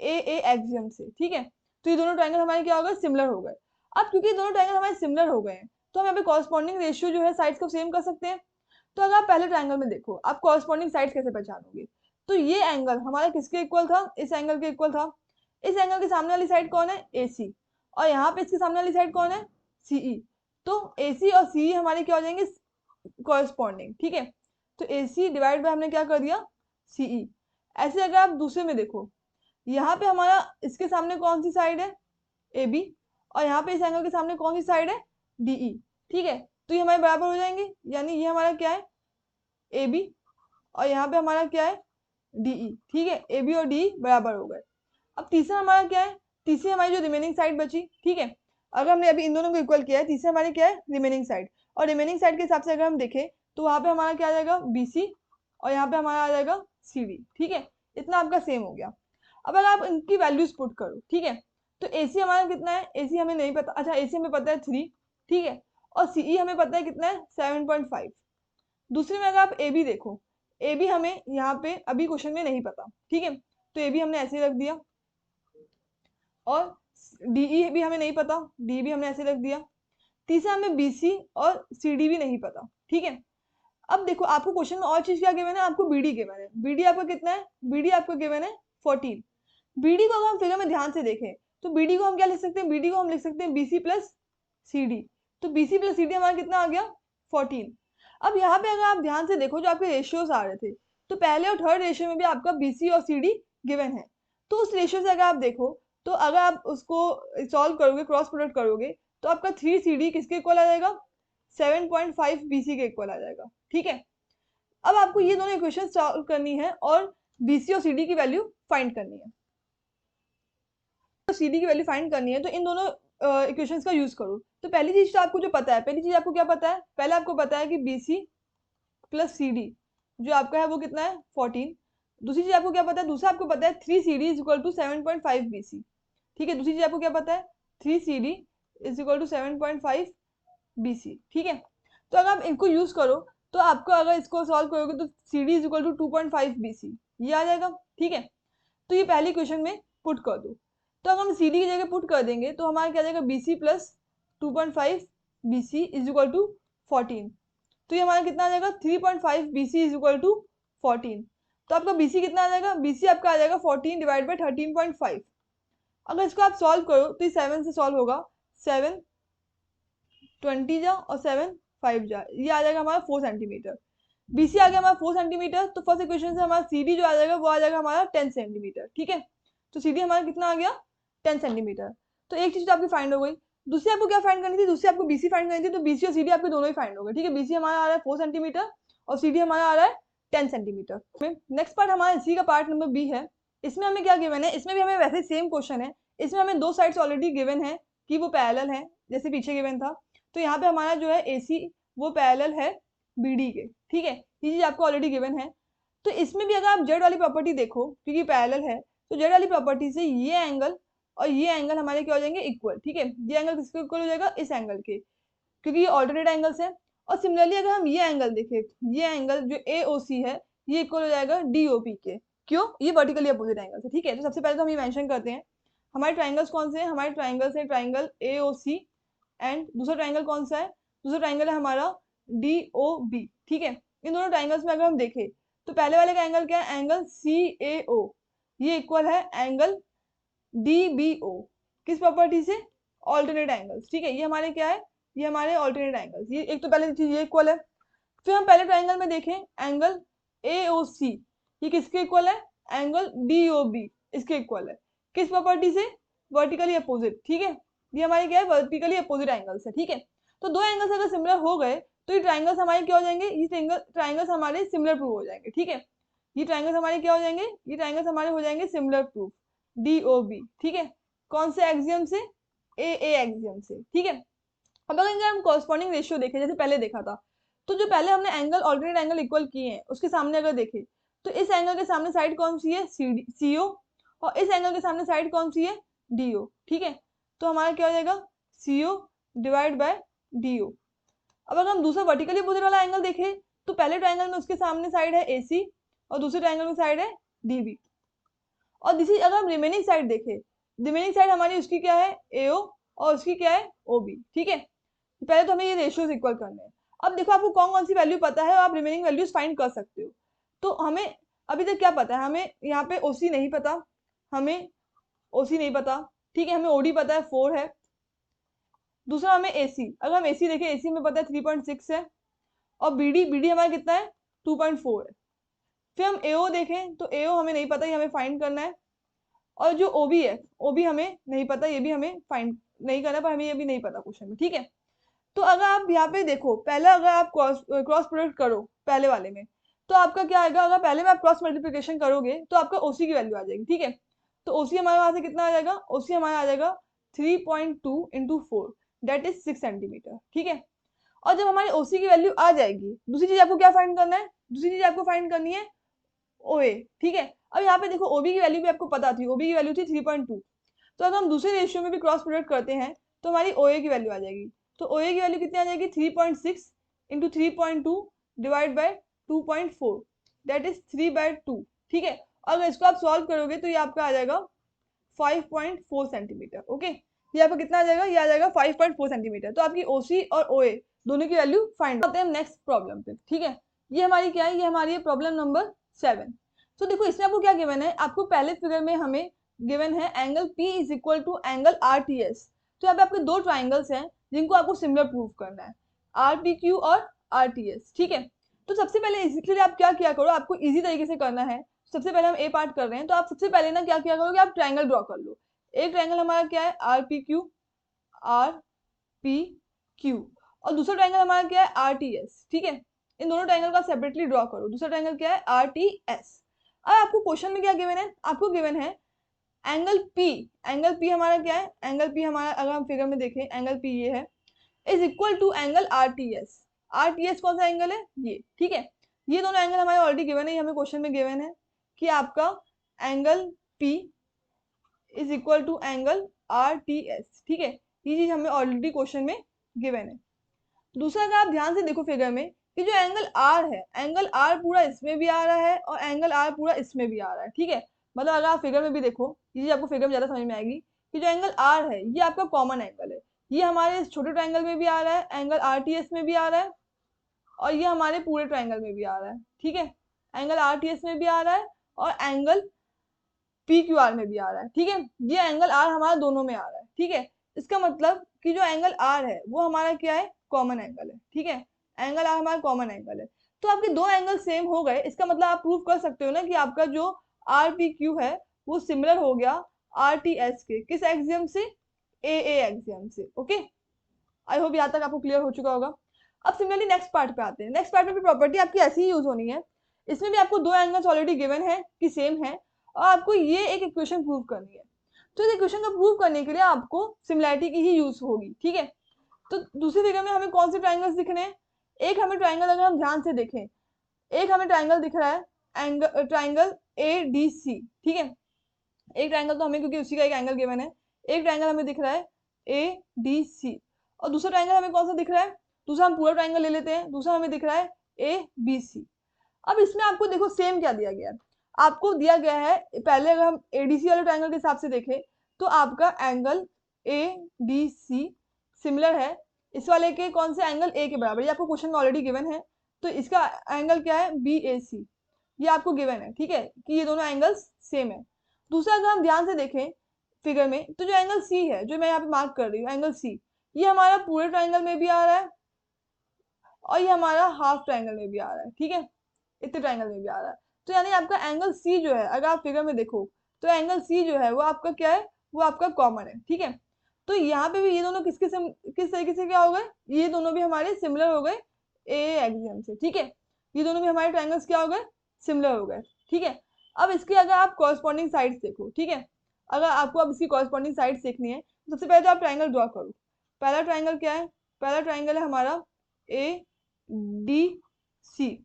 AA एक्सियम से, ठीक है। तो ये दोनों ट्रायंगल हमारे क्या हो गए, सिमिलर हो गए। अब क्योंकि ये दोनों ट्रायंगल हमारे सिमिलर हो गए हैं तो हम यहाँ पे कॉरस्पॉन्डिंग रेशियो जो है साइड्स को सेम कर सकते हैं। तो अगर आप पहले ट्रायंगल में देखो, आप कॉरस्पॉन्डिंग साइड्स कैसे पहचानोगे, तो ये एंगल हमारा किसके इक्वल था, इस एंगल के इक्वल था। इस एंगल के सामने वाली साइड कौन है, AC, और यहाँ पे इसके सामने वाली साइड कौन है, CE। तो AC और CE हमारे क्या हो जाएंगे, कॉरस्पॉन्डिंग, ठीक है। तो AC डिवाइड बाय हमने क्या कर दिया, CE। ऐसे अगर आप दूसरे में देखो, यहाँ पे हमारा इसके सामने कौन सी साइड है, AB, और यहाँ पे इस एंगल के सामने कौन सी साइड है, DE, ठीक है। तो ये हमारे बराबर हो जाएंगे, यानी ये हमारा क्या है, AB, और यहाँ पे हमारा क्या है, DE, ठीक है। AB और DE बराबर हो गए। अब तीसरा हमारा क्या है, तीसरी हमारी जो रिमेनिंग साइड बची, ठीक है, अगर हमने अभी इन दोनों को इक्वल किया है, तीसरी हमारी क्या है, रिमेनिंग साइड। और रिमेनिंग साइड के हिसाब से अगर हम देखें तो वहां पे हमारा क्या आ जाएगा, BC, और यहाँ पे हमारा आ जाएगा CD, ठीक है। इतना आपका सेम हो गया। अब अगर आप इनकी वैल्यूज पुट करो, ठीक है, तो AC हमारा कितना है, AC हमें नहीं पता, अच्छा AC हमें पता है 3, ठीक है, और CE हमें पता है कितना है, 7.5। दूसरे में अगर आप AB देखो, AB हमें यहाँ पे अभी क्वेश्चन में नहीं पता, ठीक है, तो AB हमने ऐसे ही रख दिया, और DE भी हमें नहीं पता, DE भी हमने ऐसे रख दिया। तीसरा हमें BC और CD भी नहीं पता, ठीक है। अब देखो आपको क्वेश्चन में और चीज क्या गिवन है, आपको BD गिवन है। BD आपका कितना है, BD आपको गिवन है 14। BD को अगर हम फिगर में ध्यान से देखें तो BD को हम क्या लिख सकते हैं, BD को हम लिख सकते हैं BC प्लस CD। तो BC प्लस CD हमारा कितना आ गया, 14। अब यहाँ पे अगर आप ध्यान से देखो जो आपके रेशियोज आ रहे थे, तो पहले और थर्ड रेशियो में भी आपका BC और CD गिवन है। तो उस रेशियो से अगर आप देखो, तो अगर आप उसको सॉल्व करोगे, क्रॉस प्रोडक्ट करोगे, तो आपका 3CD किसके इक्वल आ जाएगा, 7.5 BC के इक्वल आ जाएगा, ठीक है। अब आपको ये दोनों इक्वेशन सॉल्व करनी है और BC और CD की वैल्यू फाइंड करनी है। तो CD की वैल्यू फाइंड करनी है तो इन दोनों इक्वेशंस का यूज करो। तो पहली चीज तो आपको जो पता है, पहली चीज आपको क्या पता है, पहले आपको पता है कि BC प्लस CD जो आपका है वो कितना है, 14। दूसरी चीज आपको क्या पता है, दूसरा आपको पता है 3CD is equal to 7.5 BC, ठीक है। दूसरी चीज आपको क्या पता है, 3CD is equal to 7.5 BC, ठीक है। तो अगर आप इनको यूज करो तो आपको अगर इसको सॉल्व करोगे तो CD is equal to 2.5 BC ये आ जाएगा, ठीक है। तो ये पहली क्वेश्चन में पुट कर दो। तो अगर हम CD की जगह पुट कर देंगे तो हमारा क्या जाएगा, BC plus 2.5 BC is equal to 14। तो ये हमारा कितना आ जाएगा, 3.5 BC इज इक्वल टू 14। तो आपका BC कितना आ जाएगा, BC आपका आ जाएगा 14 डिवाइड बाई 13.5। अगर इसको आप सॉल्व करो तो ये 7 से सॉल्व होगा, 7 20 जा और 7 5 जा, ये आ जाएगा हमारा 4 सेंटीमीटर। BC आ गया हमारा 4 सेंटीमीटर, तो फर्स्ट इक्वेशन से हमारा CD जो आ जाएगा वो आ जाएगा हमारा 10 सेंटीमीटर, ठीक है। तो CD हमारा कितना आ गया, 10 सेंटीमीटर। तो एक चीज तो आपकी फाइंड हो गई। दूसरी आपको क्या फाइंड करनी थी, दूसरी आपको BC फाइंड करनी थी, तो BC और CD आपके दोनों ही फाइंड हो गए, ठीक है। BC हमारा आ रहा है 4 सेंटीमीटर और CD हमारा आ रहा है 10 सेंटीमीटर। नेक्स्ट पार्ट हमारा इसी का पार्ट नंबर B है। इसमें हमें क्या गिवन है, इसमें भी हमें वैसे सेम क्वेश्चन है। इसमें हमें दो साइड्स ऑलरेडी गिवन है कि वो पैरेलल है, जैसे पीछे गिवन था। तो यहाँ पे हमारा जो है AC वो पैरेलल है BD के, ठीक है। ये चीज आपको ऑलरेडी गिवन है। तो इसमें भी अगर आप जेड वाली प्रॉपर्टी देखो, क्योंकि पैरेलल है, तो जेड वाली प्रॉपर्टी से ये एंगल और ये एंगल हमारे क्या हो जाएंगे, इक्वल, ठीक है। ये एंगल किसके इक्वल हो जाएगा, इस एंगल के, क्योंकि ये ऑल्टरनेट एंगल्स है। और सिमिलरली अगर हम ये एंगल देखें, ये एंगल जो AOC है ये इक्वल हो जाएगा DOP के। क्यों, ये वर्टिकली अपोजिट एंगल्स है, ठीक है। तो सबसे पहले तो हम ये मेंशन करते हैं हमारे ट्राइंगल्स कौन से हैं, हमारे ट्राइंगल्स हैं ट्राइंगल AOC एंड दूसरा ट्राइंगल कौन सा है, दूसरा ट्राइंगल है हमारा DOB, ठीक है। इन दोनों ट्राइंगल्स में अगर हम देखें तो पहले वाले का एंगल क्या है, एंगल CAO, ये इक्वल है एंगल DBO, किस प्रॉपर्टी से, ऑल्टरनेट एंगल्स, ठीक है। ये हमारे क्या है, ये हमारे ऑल्टरनेट एंगल्स, ये एक तो पहले चीज ये इक्वल है। फिर हम पहले ट्राइंगल में देखें एंगल AOC, ये किसके इक्वल है, एंगल DOB इसके इक्वल है, किस प्रॉपर्टी से, वर्टिकली अपोजिट, ठीक है। ये हमारे क्या है, वर्टिकली अपोजिट एंगल्स है, ठीक है। तो दो एंगल्स अगर सिमिलर हो गए तो ये ट्राइंगल्स हमारे क्या हो जाएंगे, ये ट्राइंगल्स हमारे सिमिलर प्रूव हो जाएंगे, ठीक है। ये ट्राइंगल्स हमारे क्या हो जाएंगे, ये ट्राइंगल्स हमारे हो जाएंगे सिमिलर प्रूफ, DOB, ठीक है। कौन से एक्सियम से, AA एक्सियम से, ठीक है। अब अगर हम कॉरस्पॉन्डिंग रेशियो देखें जैसे पहले देखा था, तो जो पहले हमने एंगल ऑल्टरनेट एंगल इक्वल किए हैं उसके सामने अगर देखें तो इस एंगल के सामने साइड कौन सी है, CO, और इस एंगल के सामने साइड कौन सी है, DO, ठीक है। तो हमारा क्या हो जाएगा, CO डिवाइड बाय DO। अब अगर हम दूसरा वर्टिकली अपोजिट वाला एंगल देखें तो पहले ट्राइंगल में उसके सामने साइड है AC और दूसरे ट्राइंगल में साइड है DB। और दिस इज, अगर हम रिमेनिंग साइड देखें, रिमेनिंग साइड हमारी उसकी क्या है AO और उसकी क्या है OB। ठीक है, पहले तो हमें ये रेशियोज इक्वल करने हैं। अब देखो आपको कौन कौन सी वैल्यू पता है और आप रिमेनिंग वैल्यूज फाइंड कर सकते हो। तो हमें अभी तक क्या पता है, हमें यहाँ पे OC नहीं पता, हमें OC नहीं पता, ठीक है, हमें OD पता है 4 है। दूसरा हमें AC, अगर हम AC देखें AC में पता है 3.6 है, और BD हमारा कितना है 2.4 है। फिर हम AO देखें तो AO हमें नहीं पता, ये हमें फाइंड करना है। और जो OB है OB हमें नहीं पता, ये भी हमें फाइंड नहीं करना, पर हमें ये भी नहीं पता क्वेश्चन में। ठीक है, तो अगर आप यहाँ पे देखो, पहला अगर आप क्रॉस प्रोडक्ट करो पहले वाले में, तो आपका क्या आएगा, अगर पहले में आप क्रॉस मल्टीप्लिकेशन करोगे तो आपका OC की वैल्यू आ जाएगी। ठीक है, तो OC हमारे वहां से कितना आ जाएगा, OC हमारा आ जाएगा 3.2 इंटू 4, दैट इज 6 सेंटीमीटर। ठीक है, और जब हमारी OC की वैल्यू आ जाएगी, दूसरी चीज आपको क्या फाइंड करना है, दूसरी चीज आपको फाइंड करनी है OA। ठीक है, अब यहाँ पे देखो OB की वैल्यू भी आपको पता थी, OB की वैल्यू थी 3.2, तो अगर हम दूसरे रेशियो में भी क्रॉस प्रोडक्ट करते हैं तो हमारी OA की वैल्यू आ जाएगी। तो OA की वैल्यू कितनी आ जाएगी, 3.6 into 3.2 divide by 2.4, that is 3/2। ठीक है, अगर इसको आप सॉल्व करोगे तो ये आपका आ जाएगा 5.4 सेंटीमीटर। ओके, ये आपका कितना आ जाएगा, ये आ जाएगा 5.4 सेंटीमीटर। तो आपकी OC और OA दोनों की वैल्यू फाइंड करते हैं हम नेक्स्ट प्रॉब्लम पे। ठीक है, ये हमारी क्या है, ये हमारी है प्रॉब्लम नंबर 7। तो देखो इसमें आपको क्या गिवन है, आपको पहले फिगर में हमें गिवन है angle P is equal to angle RTS। तो यहाँ पे आपके दो ट्राइंगल्स हैं जिनको आपको सिमिलर प्रूव करना है, RPQ और RTS। ठीक है, तो सबसे पहले इसके लिए आप क्या किया करो, आपको इजी तरीके से करना है। सबसे पहले हम A पार्ट कर रहे हैं, तो आप सबसे पहले ना क्या किया करोगे, आप ट्राइंगल ड्रॉ कर लो। एक ट्राइंगल हमारा क्या है RPQ और दूसरा ट्राइंगल हमारा क्या है RTS। ठीक है, इन दोनों ट्राइंगल का सेपरेटली ड्रॉ करो। दूसरा ट्राइंगल क्या है RTS। अब आपको क्वेश्चन में क्या गिवन है, आपको गिवन है एंगल P। एंगल P हमारा क्या है, एंगल P हमारा अगर हम फिगर में देखें एंगल P ये है, is equal to angle RTS। RTS कौन सा एंगल है, ये। ठीक है, ये दोनों एंगल हमारे ऑलरेडी गिवन है, हमें क्वेश्चन में गिवन है कि आपका angle P is equal to angle RTS। ठीक है, ये चीज हमें ऑलरेडी क्वेश्चन में गिवन है। दूसरा अगर आप ध्यान से देखो फिगर में कि जो एंगल R है, एंगल R पूरा इसमें भी आ रहा है और एंगल R पूरा इसमें भी आ रहा है। ठीक है, मतलब अगर आप फिगर में भी देखो, ये चीज आपको फिगर में ज्यादा समझ में आएगी कि जो एंगल R है ये आपका कॉमन एंगल है, ये हमारे इस छोटे ट्राइंगल में भी आ रहा है, एंगल RTS में भी आ रहा है, और ये हमारे पूरे ट्राइंगल में भी आ रहा है। ठीक है, एंगल RTS में भी आ रहा है और एंगल PQR में भी आ रहा है। ठीक है, ये एंगल R हमारा दोनों में आ रहा है। ठीक है, इसका मतलब कि जो एंगल R है वो हमारा क्या है, कॉमन एंगल है। ठीक है, एंगल R हमारा कॉमन एंगल है। तो आपके दो एंगल सेम हो गए, इसका मतलब आप प्रूव कर सकते हो ना कि आपका जो RPQ है वो सिमिलर हो गया RTS के किस एक्सियम से, AA एक्सियम से। ओके, आई होप यहाँ तक आपको क्लियर हो चुका होगा। अब सिमिलरली नेक्स्ट पार्ट पे आते हैं। नेक्स्ट पार्ट में भी प्रॉपर्टी आपकी ऐसी ही यूज होनी है। इसमें भी आपको दो एंगल्स ऑलरेडी गिवन है कि सेम है, और आपको ये एक इक्वेशन प्रूव करनी है। तो इस इक्वेशन को प्रूव करने के लिए आपको सिमिलैरिटी की ही यूज होगी। ठीक है, तो दूसरी फिगर में हमें कौन से ट्राइंगल्स दिख रहे हैं, एक हमें ट्राइंगल अगर हम ध्यान से देखें, एक हमें ट्राइंगल दिख रहा है एंगल ट्राइंगल ADC। ठीक है, एक ट्राइंगल तो हमें क्योंकि उसी का एक एंगल गिवन है, एक ट्राइंगल हमें दिख रहा है ADC, और दूसरा ट्राइंगल हमें कौन सा दिख रहा है, दूसरा हम पूरा ट्राइंगल ले लेते हैं, दूसरा हमें दिख रहा है ABC। अब इसमें आपको देखो सेम क्या दिया गया है, आपको दिया गया है पहले अगर हम ADC वाले ट्राइंगल के हिसाब से देखें तो आपका एंगल ADC सिमिलर है इस वाले के कौन से एंगल A के बराबर, ये आपको क्वेश्चन में ऑलरेडी गिवन है। तो इसका एंगल क्या है BAC, ये आपको गिवन है। ठीक है, कि ये दोनों एंगल्स सेम है। दूसरा अगर हम ध्यान से देखें फिगर में, तो जो एंगल C है जो मैं यहाँ पे मार्क कर रही हूँ एंगल C, ये हमारा पूरे ट्राइंगल में भी आ रहा है और ये हमारा हाफ ट्राइंगल में भी आ रहा है। ठीक है, इतने ट्राइंगल में भी आ रहा है। तो यानी आपका एंगल C जो है, अगर आप फिगर में देखो तो एंगल C जो है वो आपका क्या है, वो आपका कॉमन है। ठीक है, तो यहाँ पे भी ये दोनों किस तरीके से क्या हो गए, ये दोनों भी हमारे सिमिलर हो गए ए एक्सियम से। ठीक है, ये दोनों भी हमारे ट्राइंगल्स क्या हो गए, सिमिलर हो गए। ठीक है, अब इसके अगर आप कॉरस्पॉन्डिंग साइड्स देखो, ठीक है, अगर आपको अब इसकी कॉरस्पॉन्डिंग साइड्स देखनी है तो सबसे पहले तो आप ट्राइंगल ड्रॉ करो। पहला ट्राइंगल क्या है, पहला ट्राइंगल है हमारा ADC,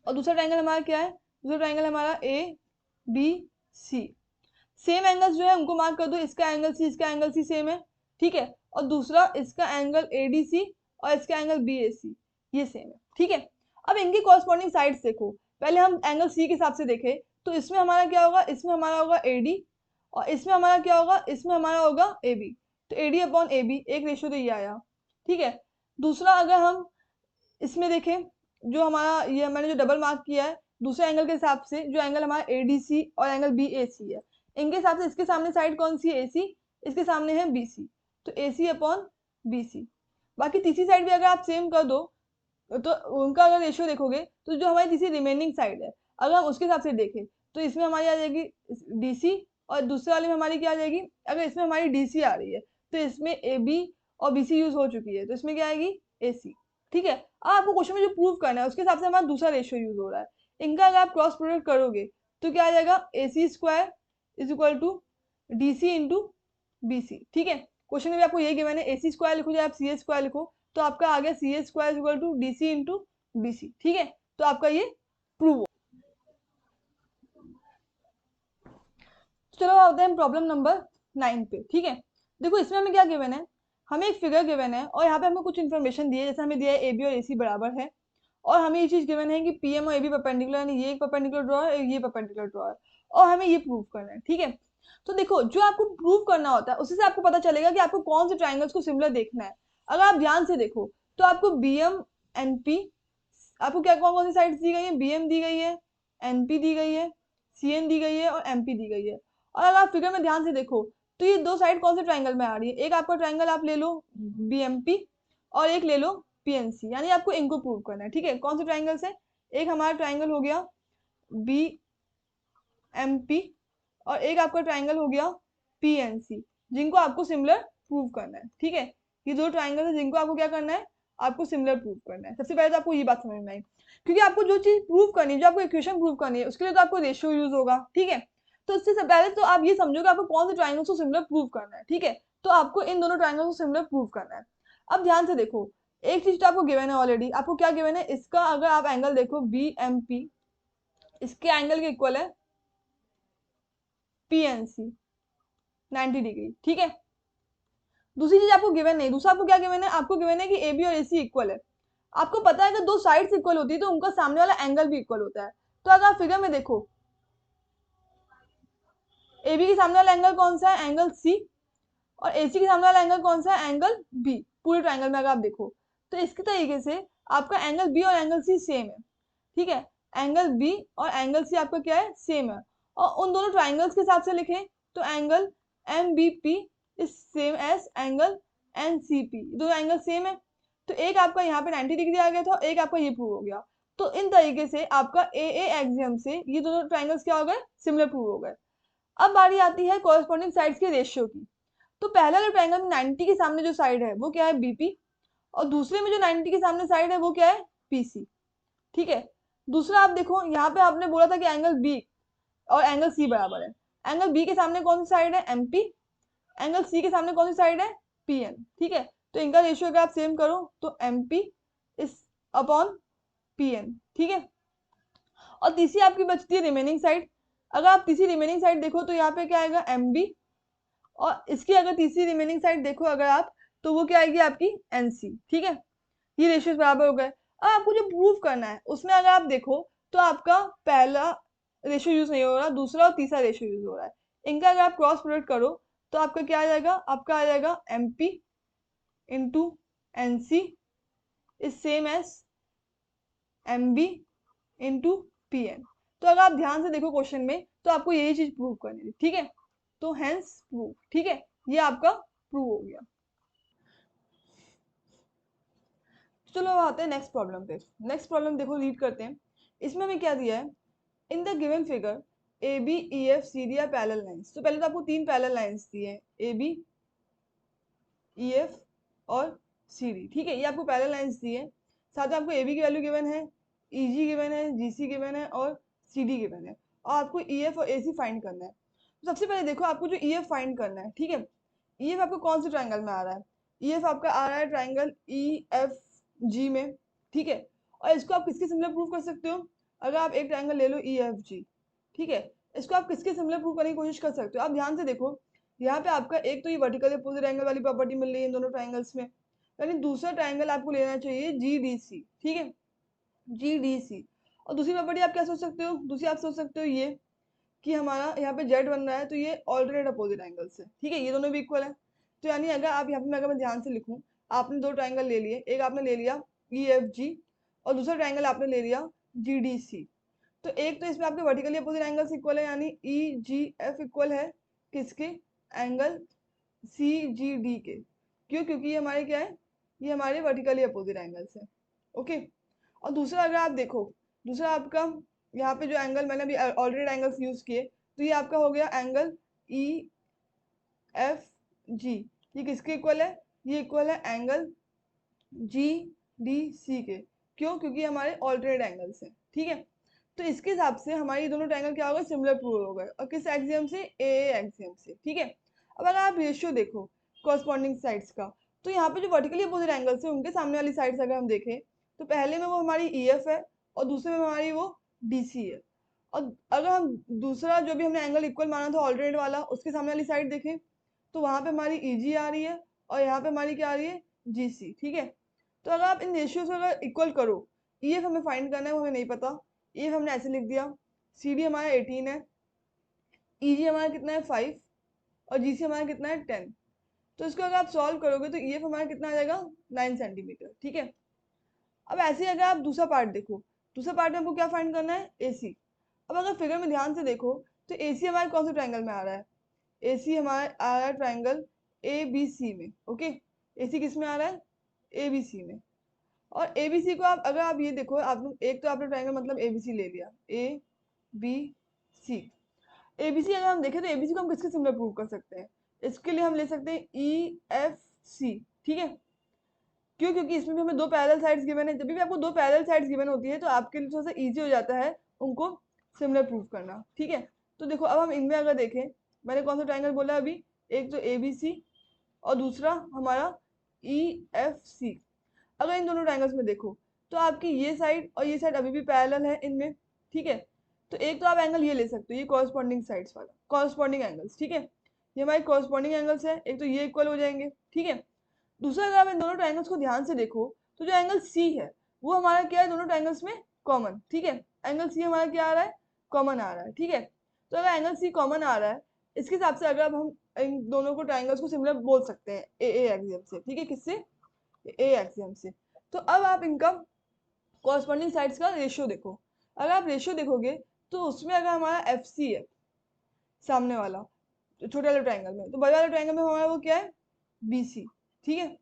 और दूसरा ट्राइंगल हमारा क्या है, दूसरा ट्राइंगल हमारा ABC। सेम एंगल्स जो है उनको मार्क कर दो, इसका एंगल C इसका एंगल C सेम है। ठीक है, और दूसरा इसका एंगल ADC और इसका एंगल BAC ये सेम है। ठीक है, अब इनकी कॉरस्पॉन्डिंग साइड्स देखो, पहले हम एंगल सी के हिसाब से देखें तो इसमें हमारा क्या होगा, इसमें हमारा होगा एडी, और इसमें हमारा क्या होगा, इसमें हमारा होगा ए बी। तो एडी अपॉन ए बी एक रेशियो तो ये आया, ठीक है। दूसरा अगर हम इसमें देखें, जो हमारा ये मैंने जो डबल मार्क किया है दूसरे एंगल के हिसाब से, जो एंगल हमारा ए डी सी और एंगल बी ए सी है, इनके हिसाब से इसके सामने साइड कौन सी है, ए सी, इसके सामने है बी सी, तो A C upon B C. बाकी तीसरी साइड भी अगर आप सेम कर दो तो उनका अगर रेशियो देखोगे तो जो हमारी तीसरी रिमेनिंग साइड है अगर हम उसके हिसाब से देखें तो इसमें हमारी आ जाएगी डीसी, और दूसरे वाले में हमारी क्या आ जाएगी, अगर इसमें हमारी डीसी आ रही है तो इसमें ए बी और बी सी यूज हो चुकी है तो इसमें क्या आएगी ए सी, ठीक है। अब आपको क्वेश्चन में जो प्रूव करना है उसके हिसाब से हमारा दूसरा रेशियो यूज हो रहा है, इनका अगर आप क्रॉस प्रोडक्ट करोगे तो क्या आ जाएगा, A C square is equal to D C into B C, ठीक है। क्वेश्चन में भी आपको यही गिवन है, ए सी स्क्वायर लिखो या आप सी ए स्क्वायर लिखो, तो आपका आ गया C A square equal to D C into B C, ठीक है। तो आपका ये प्रूव हो। चलो आते हैं प्रॉब्लम नंबर 9 पे, ठीक है। देखो इसमें हमें क्या गिवन है, हमें एक फिगर गिवन है और यहाँ पे हमें कुछ इन्फॉर्मेशन दी है, जैसे हमें दिया है ए बी और ए सी बराबर है, और हमें ये चीज गिवन है कि पी एम और ए बी परपेंडिकुलर, यानी ये एक परपेंडिकुलर ड्रॉ है ये परपेंडिकुलर ड्रॉ है, और हमें ये प्रूव करना है, ठीक है। तो देखो जो आपको प्रूव करना होता है उसी से आपको पता चलेगा कि आपको कौन से ट्राइंगल्स को सिमिलर देखना है। अगर आप ध्यान से देखो तो आपको बी एम एन पी, आपको क्या कौन कौन सी साइड्स दी गई है, बी एम दी गई है, एन पी दी गई है, सी एन दी गई है और एम पी दी गई है। और अगर आप फिगर में ध्यान से देखो तो ये दो साइड कौन से ट्राइंगल में आ रही है, एक आपका ट्राइंगल आप ले लो बी एम पी और एक ले लो पी एन सी, यानी आपको इनको प्रूव करना है, ठीक है। कौन से ट्राइंगल से, एक हमारा ट्राइंगल हो गया बी एम पी और एक आपका ट्राइंगल हो गया पी एन सी, जिनको आपको सिमिलर प्रूव करना है, ठीक है। ये दो ट्राइंगल है जिनको आपको क्या करना है, आपको सिमिलर प्रूव करना है। सबसे पहले तो आपको ये बात समझ में आई, क्योंकि आपको जो चीज प्रूव करनी है, जो आपको इक्वेशन प्रूव करनी है उसके लिए तो आपको रेशियो यूज होगा, ठीक है। तो इससे पहले तो आप ये समझो कि आपको कौन से ट्राइंगल को सिमिलर प्रूव करना है, ठीक है। तो आपको इन दोनों ट्राइंगल को सिमिलर प्रूव करना है। अब ध्यान से देखो, एक चीज तो आपको गिवन है ऑलरेडी, आपको क्या गिवन है, इसका अगर आप एंगल देखो बी एम पी, इसके एंगल के इक्वल है पी एन सी 90 डिग्री, ठीक है। दूसरी चीज आपको गिवन नहीं, दूसरा आपको क्या गिवन है, आपको गिवन है कि ए बी और ए सी इक्वल है। आपको पता है कि दो साइड्स इक्वल होती है तो उनका सामने वाला एंगल भी इक्वल होता है। तो अगर आप फिगर में देखो ए बी के सामने वाला एंगल कौन सा है, एंगल सी, और ए सी के सामने वाला एंगल कौन सा है, एंगल बी। पूरे ट्राइंगल में अगर आप देखो तो इसके तरीके से आपका एंगल बी और एंगल सी सेम है, ठीक है। एंगल बी और एंगल सी आपका क्या है, सेम है। और उन दोनों ट्राइंगल्स के हिसाब से लिखें तो angle M B P is same as angle N C P, दोनों एंगल सेम है। तो एक आपका यहाँ पे 90 डिग्री आ गया था, एक आपका ये प्रूव हो गया। तो इन तरीके से आपका ए एक्सियम से ये दोनों ट्राइंगल्स क्या हो गए, सिमिलर प्रूव हो गए। अब बारी आती है कॉरेस्पॉन्डिंग साइड्स के रेशियो की। तो पहला जो ट्राइंगल में 90 के सामने जो साइड है वो क्या है, बीपी, और दूसरे में जो 90 के सामने साइड है वो क्या है, पीसी, ठीक है। दूसरा आप देखो यहाँ पे आपने बोला था कि एंगल बी और एंगल सी बराबर है, एंगल बी के सामने कौन सी साइड है, एमपी, एंगल सी के सामने कौन सी साइड है, पीएन, ठीक है। तो इनका रेशियो अगर आप सेम करो तो एमपी इस अपॉन पीएन, ठीक है। और तीसरी आपकी बचती है रिमेनिंग साइड। अगर आप तीसरी रिमेनिंग साइड देखो तो यहाँ पे क्या आएगा, एम बी, और इसकी अगर तीसरी रिमेनिंग साइड देखो अगर आप तो वो क्या आएगी आपकी एनसी, ठीक है। ये रेशियोज बराबर हो गए। अब आपको जो प्रूफ करना है उसमें अगर आप देखो तो आपका पहला रेशियो यूज नहीं हो रहा, दूसरा और तीसरा रेशियो यूज हो रहा है। इनका अगर आप क्रॉस प्रोडक्ट करो तो आपका क्या आ जाएगा, आपका आ जाएगा M P into N C is same as M B into P N. तो अगर आप ध्यान से देखो क्वेश्चन में तो आपको यही चीज प्रूव करनी है, ठीक है। तो हेंस प्रूव, ठीक है, ये आपका प्रूव हो गया। चलो आते हैं नेक्स्ट प्रॉब्लम पे। नेक्स्ट प्रॉब्लम देखो रीड करते हैं। इसमें हमें क्या दिया है, in the given figure A B E F C D are parallel lines. तो पहले तो आपको तीन पैरेलल लाइंस दी है, ए बी ई एफ और सी डी, ठीक है। ये आपको पैरेलल लाइंस दी है, साथ में आपको ए बी की वैल्यू गिवन है, ई जी गिवन है, जी सी गिवन है और सी डी गिवन है, और आपको ई एफ और ए सी फाइंड करना है। तो सबसे पहले देखो आपको जो ई एफ फाइंड करना है, ठीक है। ई एफ आपको कौन से ट्राइंगल में आ रहा है, ई एफ आपका आ रहा है ट्राइंगल ई एफ जी में, ठीक है। और इसको आप किसके सिमिलर प्रूव कर सकते हो, अगर आप एक ट्राइंगल ले लो ई एफ जी, ठीक है, इसको आप किसके सिमिलर प्रूव करने की कोशिश कर सकते हो। आप ध्यान से देखो यहाँ पे आपका एक तो ये वर्टिकल अपोजिट एंगल वाली प्रॉपर्टी मिल रही है इन दोनों ट्राइंगल्स में, यानी दूसरा ट्राइंगल आपको लेना चाहिए जी डी सी, ठीक है। GDC। और दूसरी प्रॉपर्टी आप क्या सोच सकते हो, दूसरी आप सोच सकते हो ये कि हमारा यहाँ पे जेड बन रहा है तो ये ऑल्टरनेट अपोजिट एंगल्स है, ठीक है, ये दोनों भी इक्वल है। तो यानी अगर आप यहाँ पे अगर मैं ध्यान से लिखूं, आपने दो ट्राइंगल ले लिए, एक आपने ले लिया EFG और दूसरा ट्राइंगल आपने ले लिया GDC। तो एक तो इसमें आपके वर्टिकली अपोजिट एंगल्स इक्वल है, यानी EGF इक्वल है किसके, एंगल CGD के। क्यों, क्योंकि ये हमारे क्या है, ये हमारे वर्टिकली अपोजिट एंगल्स है। ओके। और दूसरा अगर आप देखो, दूसरा आपका यहाँ पे जो एंगल मैंने अभी ऑलरेडी एंगल्स यूज किए, तो ये आपका हो गया एंगल EFG। ये किसके इक्वल है, ये इक्वल है एंगल GDC के। क्यों, क्योंकि हमारे ऑल्टरनेट एंगल्स हैं, ठीक है। तो इसके हिसाब से हमारे दोनों ट्रायंगल क्या हो गए, सिमिलर प्रूव हो गए, और किस एक्सियम से, ए एक्सियम से, ठीक है। अब अगर आप रेशियो देखो कॉरस्पॉन्डिंग साइड्स का, तो यहाँ पे जो वर्टिकली अपोजिट एंगल्स है उनके सामने वाली साइड्स अगर हम देखें, तो पहले में वो हमारी EF है और दूसरे में हमारी वो DC है। और अगर हम दूसरा जो भी हमने एंगल इक्वल माना था ऑल्टरनेट वाला, उसके सामने वाली साइड देखें, तो वहां पे हमारी EG आ रही है और यहाँ पे हमारी क्या आ रही है, GC, ठीक है। तो अगर आप इन रेशियोज को अगर इक्वल करो, EF हमें फाइंड करना है, वो हमें नहीं पता, EF हमने ऐसे लिख दिया, CD हमारा 18 है, EG हमारा कितना है 5 और GC हमारा कितना है 10। तो इसको अगर आप सॉल्व करोगे तो EF हमारा कितना आ जाएगा, 9 सेंटीमीटर, ठीक है। अब ऐसे ही अगर आप दूसरा पार्ट देखो, दूसरा पार्ट में आपको क्या फाइंड करना है, AC। अब अगर फिगर में ध्यान से देखो, तो AC हमारे कौन से ट्राइंगल में आ रहा है, AC हमारा आ रहा है ट्राइंगल ABC में, ओके। AC किस में आ रहा है, ABC में। और ABC को आप अगर आप ये देखो, आप एक तो आपने ट्राइंगल मतलब ABC ले लिया, ABC। ABC अगर हम देखें तो ABC को हम किसके सिमिलर प्रूव कर सकते हैं, इसके लिए हम ले सकते हैं EFC, ठीक है। क्यों, क्योंकि इसमें भी हमें दो पैरेलल साइड्स गिवन है, जब भी आपको दो पैरेलल साइड्स गिवन होती है तो आपके लिए थोड़ा सा इजी हो जाता है उनको सिमिलर प्रूव करना, ठीक है। तो देखो अब हम इनमें अगर देखें, मैंने कौन सा ट्राइंगल बोला अभी, एक तो ABC और दूसरा हमारा EFC। अगर इन दोनों ट्राइंगल्स में देखो, तो आपकी ये साइड और ये साइड अभी भी पैरेलल है इनमें, ठीक है। तो एक तो आप एंगल ये ले सकते हो, ये कॉरस्पॉन्डिंग साइड्स वाला, कॉरस्पॉन्डिंग एंगल्स, ठीक है। ये हमारे कॉरस्पॉन्डिंग एंगल्स है, एक तो ये इक्वल हो जाएंगे, ठीक है। दूसरा अगर आप इन दोनों ट्राइंगल्स को ध्यान से देखो, तो जो एंगल C है वो हमारा क्या है, दोनों ट्राइंगल्स में कॉमन, ठीक है। एंगल C हमारा क्या आ रहा है, कॉमन आ रहा है, ठीक है। तो अगर एंगल C कॉमन आ रहा है, इसके हिसाब से अगर अब हम इन दोनों को ट्राइंगल्स को सिमिलर बोल सकते हैं ए एक्सियम से, ठीक है, किससे, ए एक्सियम से। तो अब आप इनका कॉरस्पॉन्डिंग साइड्स का रेशियो देखो। अगर आप रेशियो देखोगे तो उसमें अगर हमारा FC है सामने वाला, तो छोटे वाले ट्राइंगल में, तो बड़े वाले ट्राइंगल में हमारा वो क्या है, BC, ठीक है।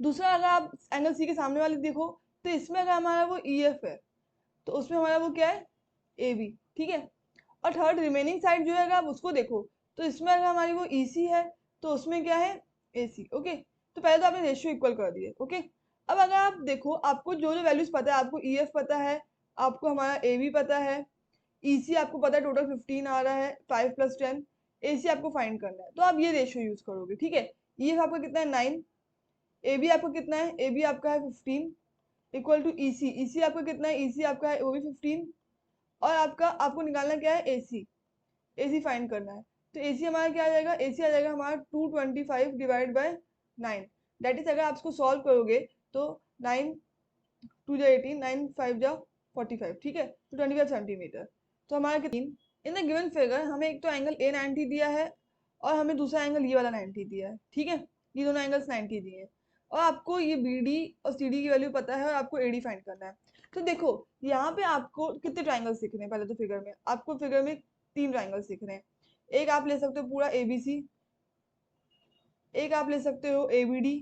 दूसरा अगर आप एंगल C के सामने वाली देखो, तो इसमें अगर हमारा वो EF है, तो उसमें हमारा वो क्या है, AB, ठीक है। और थर्ड रिमेनिंग साइड जो है अगर आप उसको देखो, तो इसमें अगर हमारी वो EC है, तो उसमें क्या है, AC, ओके। तो पहले तो आपने रेशियो इक्वल कर दिए, ओके। अब अगर आप देखो, आपको जो जो वैल्यूज पता है, आपको EF पता है, आपको हमारा AB पता है, EC आपको पता है टोटल 15 आ रहा है, 5 + 10, AC आपको फाइंड करना है, तो आप ये रेशियो यूज करोगे, ठीक है। EF आपका कितना है 9, AB आपका कितना है, AB आपका है 15 इक्वल टू EC आपका कितना है, EC आपका है वो भी 15, और आपका आपको निकालना क्या है, AC फाइंड करना है। तो AC हमारा क्या आ जाएगा, AC आ जाएगा हमारा 225 डिवाइड बाय 9, दैट इज अगर आप इसको सॉल्व करोगे तो 9 2 जा 18, 9 5 जा 45, ठीक है, तो 25 सेंटीमीटर। तो हमारा कितना इन द गिवन फिगर, हमें एक तो एंगल A 90 दिया है और हमें दूसरा एंगल ये वाला 90 दिया है, ठीक है। ये दोनों एंगल्स 90 दिए हैं और आपको ये BD और CD की वैल्यू पता है और आपको AD फाइंड करना है। तो देखो यहाँ पे आपको कितने ट्राइंगल्स दिख रहे हैं, पहले तो फिगर में आपको फिगर में 3 ट्राइंगल्स दिख रहे हैं। एक आप ले सकते हो पूरा ABC, एक आप ले सकते हो ABD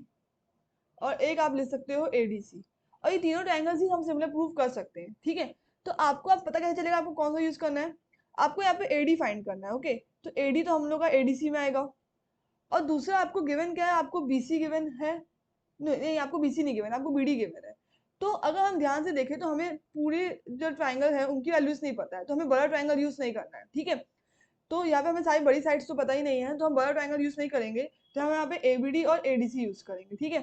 और एक आप ले सकते हो ADC। और ये तीनों ट्रायंगल्स ही हम सिमिलर प्रूव कर सकते हैं, ठीक है। तो आपको अब पता कैसे चलेगा आपको कौन सा यूज करना है, आपको यहाँ पे AD फाइंड करना है, ओके। तो AD तो हम लोग का ADC में आएगा। और दूसरा आपको गिवन क्या है, आपको BC गिवन है, नहीं नहीं आपको BC नहीं गिवन, आपको BD गिवन है। तो अगर हम ध्यान से देखें तो हमें पूरे जो ट्राइंगल है उनकी वैल्यूज नहीं पता है, तो हमें बड़ा ट्राइंगल यूज नहीं करना है, ठीक है। तो यहाँ पे हमें सारी बड़ी साइड्स तो पता ही नहीं है, तो हम बड़ा ट्राइंगल यूज नहीं करेंगे, तो हम यहाँ पे ABD और ADC यूज करेंगे, ठीक है।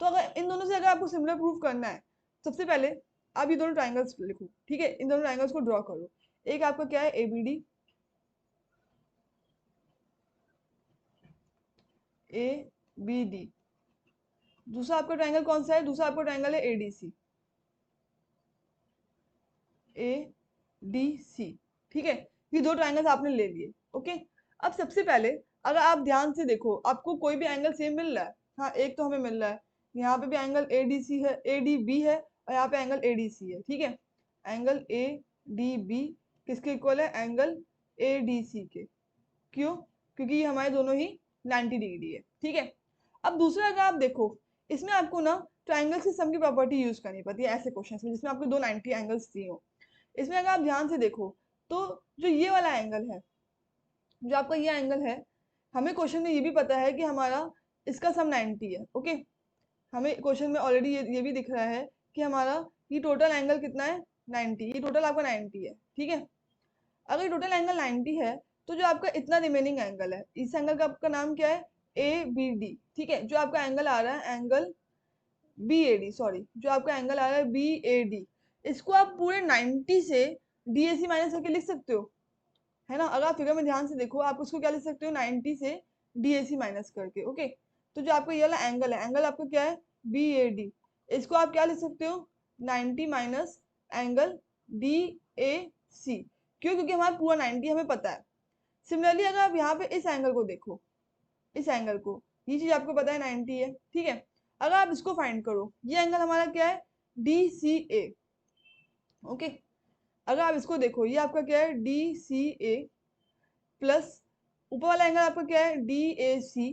तो अगर इन दोनों से अगर आपको सिमिलर प्रूव करना है, सबसे पहले आप ये दोनों ट्राइंगल्स लिखो, ठीक है, इन दोनों ट्राइंगल्स को ड्रॉ करो। एक आपका क्या है, ABD, ABD। दूसरा आपका ट्राइंगल कौन सा है, दूसरा आपका ट्राइंगल है ADC। ए डी सी, ठीक है। ये दो ट्राइंगल्स आपने ले लिए, ओके। अब सबसे पहले अगर आप ध्यान से देखो, आपको कोई भी एंगल सेम मिल रहा है? हाँ, एक तो हमें मिल रहा है, यहाँ पे भी एंगल ए डी सी है, ए डी बी है, और यहाँ पे एंगल ए डी सी है, ठीक है। एंगल ए डी बी किसके इक्वल है? एंगल ए डी सी के। क्यों? क्योंकि ये हमारे दोनों ही 90 डिग्री है, ठीक है। अब दूसरा अगर आप देखो, इसमें आपको ना ट्राइंगल की सम की प्रॉपर्टी यूज करनी पड़ती है ऐसे क्वेश्चन में जिसमें आपको दो 90 एंगल्स दिए हो। इसमें अगर आप ध्यान से देखो तो जो ये वाला एंगल है, जो आपका ये एंगल है, हमें क्वेश्चन में ये भी पता है कि हमारा इसका सम 90 है, ओके। हमें क्वेश्चन में ऑलरेडी ये भी दिख रहा है कि हमारा ये टोटल एंगल कितना है? 90। ये टोटल आपका 90 है, ठीक है। अगर टोटल एंगल 90 है तो जो आपका इतना रिमेनिंग एंगल है, इस एंगल का आपका नाम क्या है? ए बी डी, ठीक है। जो आपका एंगल आ रहा है angle B A D, sorry, जो आपका एंगल आ रहा है बी ए डी, इसको आप पूरे 90 से डी ए सी माइनस करके लिख सकते हो, है ना। अगर आप फिगर में ध्यान से देखो, आप उसको क्या लिख सकते हो? 90 से डी ए सी माइनस करके, ओके। तो जो आपका ये वाला एंगल है, एंगल आपका क्या है? बी ए डी, इसको आप क्या लिख सकते हो? 90 माइनस एंगल डी ए सी। क्यों? क्योंकि हमारा पूरा 90 हमें पता है। सिमिलरली अगर आप यहाँ पे इस एंगल को देखो, इस एंगल को, ये चीज आपको पता है 90 है, ठीक है। अगर आप इसको फाइंड करो, ये एंगल हमारा क्या है? डी सी ए, ओके। अगर आप इसको देखो, ये आपका क्या है? डी सी ए प्लस ऊपर वाला एंगल आपका क्या है? डी ए सी।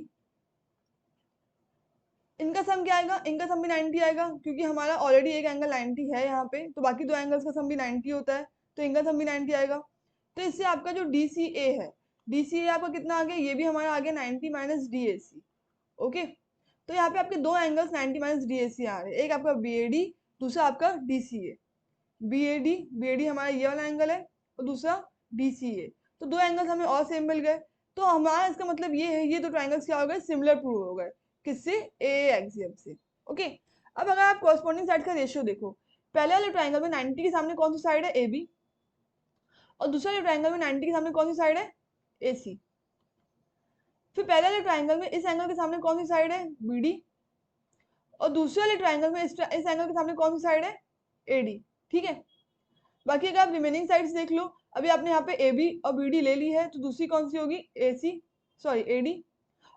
इनका सम क्या आएगा? इनका सम भी 90 आएगा, क्योंकि हमारा ऑलरेडी एक एंगल 90 है यहाँ पे, तो बाकी दो एंगल्स का सम भी 90 होता है, तो इनका सम भी 90 आएगा। तो इससे आपका जो डी सी ए है, डी सी ए आपका कितना आ गया? ये भी हमारा आ गया 90 minus D A C, okay. तो यहाँ पे आपके दो angles 90 minus D A C आ रहे हैं, एक आपका बी ए डी, दूसरा आपका D C A. B A D हमारा ये वाला एंगल है, और दूसरा डी सी ए। तो दो एंगल्स हमें और सेम मिल गए, तो हमारा इसका मतलब ये है, ये दो ट्राइंगल्स क्या हो गए? सिमिलर प्रूव हो गए। किससे? ए एक्सियम से, ओके। अब अगर आप कॉरस्पॉन्डिंग साइड का रेशियो देखो, पहले वाले ट्राइंगल में 90 के सामने कौन सी साइड है? ए बी, और दूसरे वाले ट्राइंगल में 90 के सामने कौन सी साइड है? ए सी। फिर पहले वाले ट्राइंगल में इस एंगल के सामने कौन सी साइड है? बी डी, और दूसरे वाले ट्राइंगल में इस एंगल के सामने कौन सी साइड है? ए डी, ठीक है। बाकी अगर आप रिमेनिंग साइड्स देख लो, अभी आपने यहाँ पे ए बी और बी डी ले ली है, तो दूसरी कौन सी होगी? ए सी, सॉरी ए डी।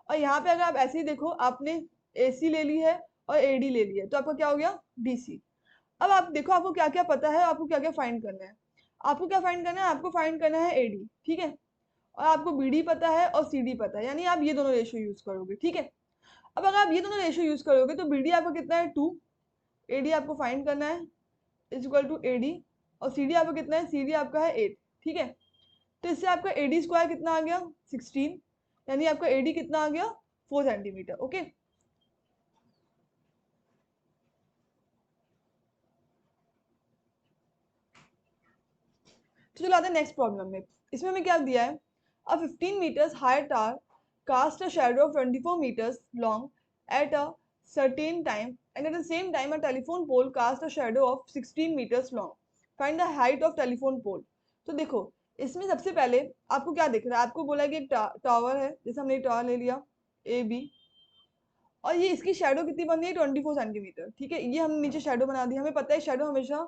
और यहाँ पे अगर आप ऐसे ही देखो, आपने ए सी ले ली है और ए डी ले ली है, तो आपका क्या हो गया? D C. अब आप देखो आपको क्या क्या पता है, आपको क्या क्या फाइंड करना है। आपको क्या फाइंड करना है? आपको फाइंड करना है ए डी, ठीक है। और आपको बी डी पता है और सी डी पता है, यानी आप ये दोनों रेशियो यूज करोगे, ठीक है। अब अगर आप ये दोनों रेशियो यूज करोगे तो बी डी आपका कितना है? 2। ए डी आपको फाइंड करना है, is equal to A D, और सी डी आपका कितना है? सी डी आपका है 8, ठीक है। तो इससे आपका ए डी स्क्वायर कितना आ गया? 16, यानी आपका ए डी कितना आ गया? 4 सेंटीमीटर, ओके। तो चलो आते हैं नेक्स्ट प्रॉब्लम में। इसमें हमें क्या दिया है? अ 15 meters higher tower cast a shadow of 24 meters long at a certain time, and at the same time a telephone pole cast a shadow of 16 meters long. Find the height of telephone pole. तो देखो, इसमें सबसे पहले आपको क्या दिख रहा है? आपको बोला है कि एक टावर है, जैसे हमने एक टावर ले लिया ए बी, और ये इसकी शेडो कितनी बन रही है? 24 सेंटीमीटर, ठीक है। ये हमने नीचे शेडो बना दी, हमें पता है शेडो हमेशा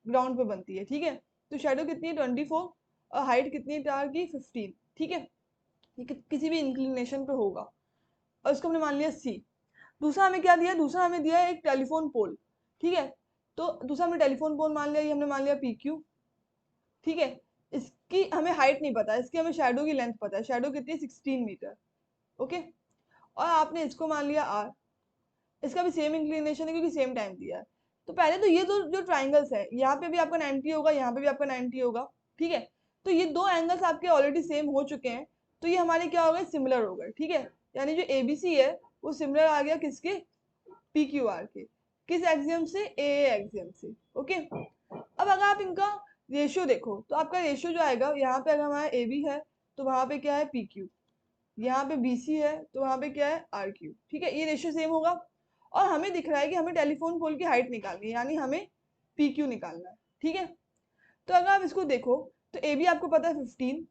ग्राउंड पे बनती है, ठीक है। तो शेडो कितनी है? 24, और हाइट कितनी है टावर की? 15, ठीक है। ये किसी भी इंक्लिनेशन पे होगा, और इसको हमने मान लिया सी। दूसरा हमें क्या दिया? दूसरा हमें दिया है एक टेलीफोन पोल, ठीक है। तो दूसरा हमने टेलीफोन पोल मान लिया, ये हमने मान लिया पी क्यू, ठीक है। इसकी हमें हाइट नहीं पता, इसकी हमें शेडो की लेंथ पता है, शेडो कितनी है? 16 मीटर, ओके। और आपने इसको मान लिया आर, इसका भी सेम इंक्लिनेशन है क्योंकि सेम टाइम दिया है। तो पहले तो ये दो जो ट्राइंगल्स है, यहाँ पे भी आपका 90 होगा, यहाँ पे भी आपका 90 होगा, ठीक है। तो ये दो एंगल्स आपके ऑलरेडी सेम हो चुके हैं, तो ये हमारे क्या हो गए? सिमिलर हो गए, ठीक है। यानी जो एबीसी है वो सिमिलर आ गया किसके? पी क्यू आर के। किस एक्सियम से? ए एक्सियम से, ओके। अब अगर आप इनका रेशियो देखो, तो आपका रेशियो जो आएगा, यहाँ पे अगर हमारा ए बी है तो वहां पे क्या है? P Q. यहाँ पे बी सी है तो वहां पे क्या है? आर क्यू, ठीक है। ये रेशियो सेम होगा, और हमें दिख रहा है कि हमें टेलीफोन पोल की हाइट निकालनी है, यानी हमें पी क्यू निकालना है, ठीक है। तो अगर आप इसको देखो, तो ए बी आपको पता है 15,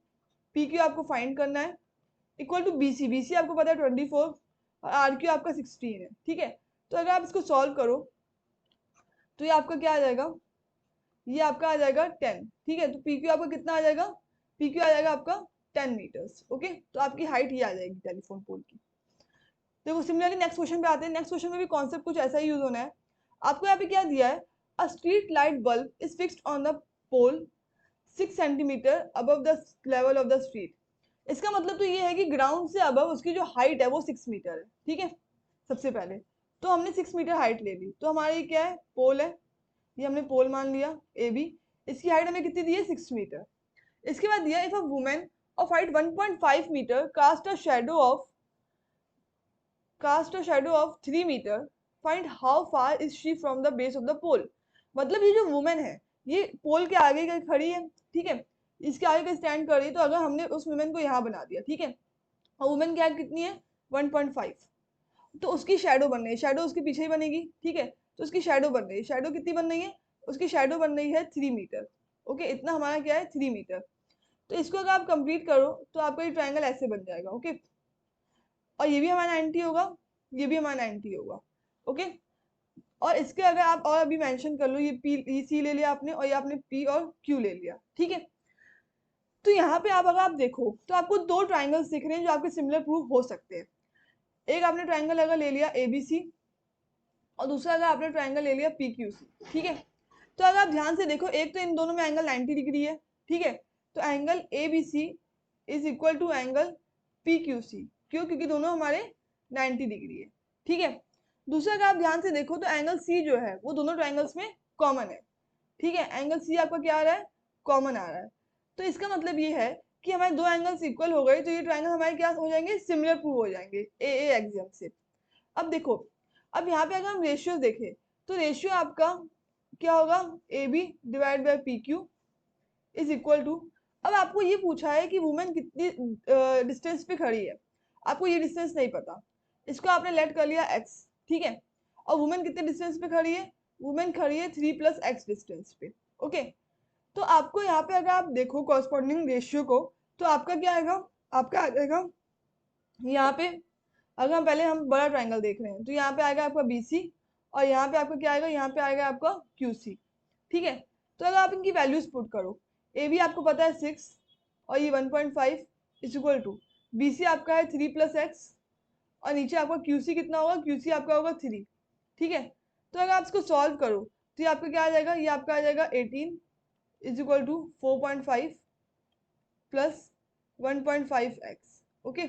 पी क्यू आपको फाइंड करना है, equal to B C, B C आपको पता है 24, और आर क्यू आपका 16 है, ठीक है। तो अगर आप इसको सॉल्व करो तो ये आपका क्या आ जाएगा? ये आपका आ जाएगा 10, ठीक है। तो पी क्यू आपका कितना आ जाएगा, पी क्यू आ जाएगा आपका 10 मीटर्स, ओके। तो आपकी हाइट ये आ जाएगी टेलीफोन पोल की। देखो सिमिलरली नेक्स्ट क्वेश्चन पे आते हैं। नेक्स्ट क्वेश्चन में भी कॉन्सेप्ट कुछ ऐसा ही यूज होना है। आपको यहाँ पे क्या दिया है, a street light bulb is fixed on the pole 6 centimetre above the level of the street. इसका मतलब तो ये है कि ग्राउंड से अबव उसकी जो हाइट है वो 6 मीटर है, ठीक है। सबसे पहले तो हमने 6 मीटर हाइट ले ली, तो हमारा ये क्या है, पोल है, ये हमने पोल मान लिया ए बी। इसकी हाइट हमें कितनी दी है, 6 मीटर। इसके बाद दिया if a women of height 1.5 metre cast a shadow of 3 meter, find how far is she from the base of the pole। मतलब ये जो वुमेन है ये पोल के आगे का खड़ी है, ठीक है, इसके आगे का स्टैंड कर रही है। तो अगर हमने उस वुमेन को यहाँ बना दिया, ठीक है, और वुमेन की हाइट कितनी है 1.5, तो उसकी शेडो बन रही है, शेडो उसके पीछे ही बनेगी, ठीक है। तो उसकी शेडो बन रही है, शेडो कितनी बन रही है, उसकी शेडो बन रही है 3 मीटर, ओके। इतना हमारा क्या है 3 मीटर। तो इसको अगर आप कंप्लीट करो तो आपका ये ट्रायंगल ऐसे बन जाएगा, ओके। और ये भी हमारा 90 होगा, ये भी हमारा 90 होगा, ओके। और इसके अगर आप और अभी मेंशन कर लो, ये पी ये सी ले लिया आपने और ये आपने पी और क्यू ले लिया, ठीक है। तो यहाँ पे आप अगर आप देखो तो आपको दो ट्राइंगल्स दिख रहे हैं जो आपके सिमिलर प्रूफ हो सकते हैं। एक आपने ट्राइंगल अगर ले लिया एबीसी और दूसरा अगर आपने ट्राइंगल ले लिया पी क्यू सी, ठीक है। तो अगर आप ध्यान से देखो, एक तो इन दोनों में एंगल 90 डिग्री है, ठीक है। तो angle A B C is equal to angle P Q C, क्यों, क्योंकि दोनों हमारे 90 डिग्री है, ठीक है। दूसरा अगर आप ध्यान से देखो तो एंगल सी जो है वो दोनों ट्राइंगल्स में कॉमन है, ठीक है। एंगल सी आपका क्या आ रहा है, कॉमन आ रहा है। तो इसका मतलब ये है कि हमारे दो एंगल्स इक्वल हो गए, तो ये ट्राइंगल हमारे क्या हो जाएंगे, सिमिलर प्रूव हो जाएंगे ए एक्सियम से। अब देखो, अब यहाँ पे अगर हम रेशियो देखें तो रेशियो आपका क्या होगा, A B divide by P Q is equal to. अब आपको ये पूछा है कि वुमेन कितनी डिस्टेंस पे खड़ी है, आपको ये डिस्टेंस नहीं पता, इसको आपने लेट कर लिया x, ठीक है। और वुमेन कितने डिस्टेंस पे खड़ी है, वुमेन खड़ी है 3 + x डिस्टेंस पे, ओके। तो आपको यहाँ पे अगर आप देखो कॉरस्पॉन्डिंग रेशियो को, तो आपका क्या आएगा, आपका आ जाएगा यहाँ पे, अगर हम पहले हम बड़ा ट्राइंगल देख रहे हैं तो यहाँ पे आएगा आपका BC और यहाँ पे आपका क्या आएगा, यहाँ पे आएगा आपका QC, ठीक है। तो अगर आप इनकी वैल्यूज पुट करो, ए बी आपको पता है 6 और ये 1.5 इज इक्वल टू BC आपका है 3 + x और नीचे आपका QC कितना होगा, QC आपका होगा 3, ठीक है। तो अगर आप इसको सॉल्व करो तो ये आपका क्या आ जाएगा, ये आपका आ जाएगा 18 is equal to 4.5 plus 1.5x, okay.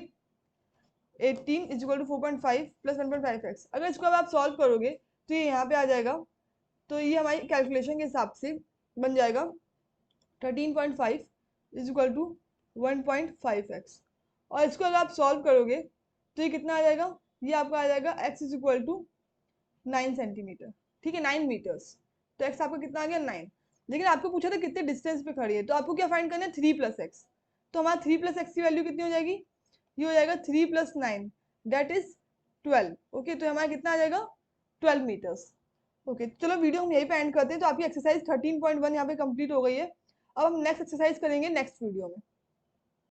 18 is equal to 4.5 plus 1.5x। अगर इसको अब आप सॉल्व करोगे तो ये यहाँ पे आ जाएगा, तो ये हमारी कैलकुलेशन के हिसाब से बन जाएगा 13.5 इज इक्वल टू 1.5x। और इसको अगर आप सॉल्व करोगे तो ये कितना आ जाएगा, ये आपका आ जाएगा x is equal to 9 centimetre, ठीक है, 9 मीटर्स। तो x आपका कितना आ गया 9। लेकिन आपको पूछा था कितने डिस्टेंस पे खड़ी है, तो आपको क्या फाइंड करना है 3 + x। तो हमारा 3 + x की वैल्यू कितनी हो जाएगी, ये हो जाएगा 3 + 9 दैट इज 12, ओके। तो हमारा कितना आ जाएगा 12 मीटर्स, ओके। चलो वीडियो हम यहीं पे एंड करते हैं। तो आपकी एक्सरसाइज 13.1 यहाँ पे कंप्लीट हो गई है। अब हम नेक्स्ट एक्सरसाइज करेंगे नेक्स्ट वीडियो में।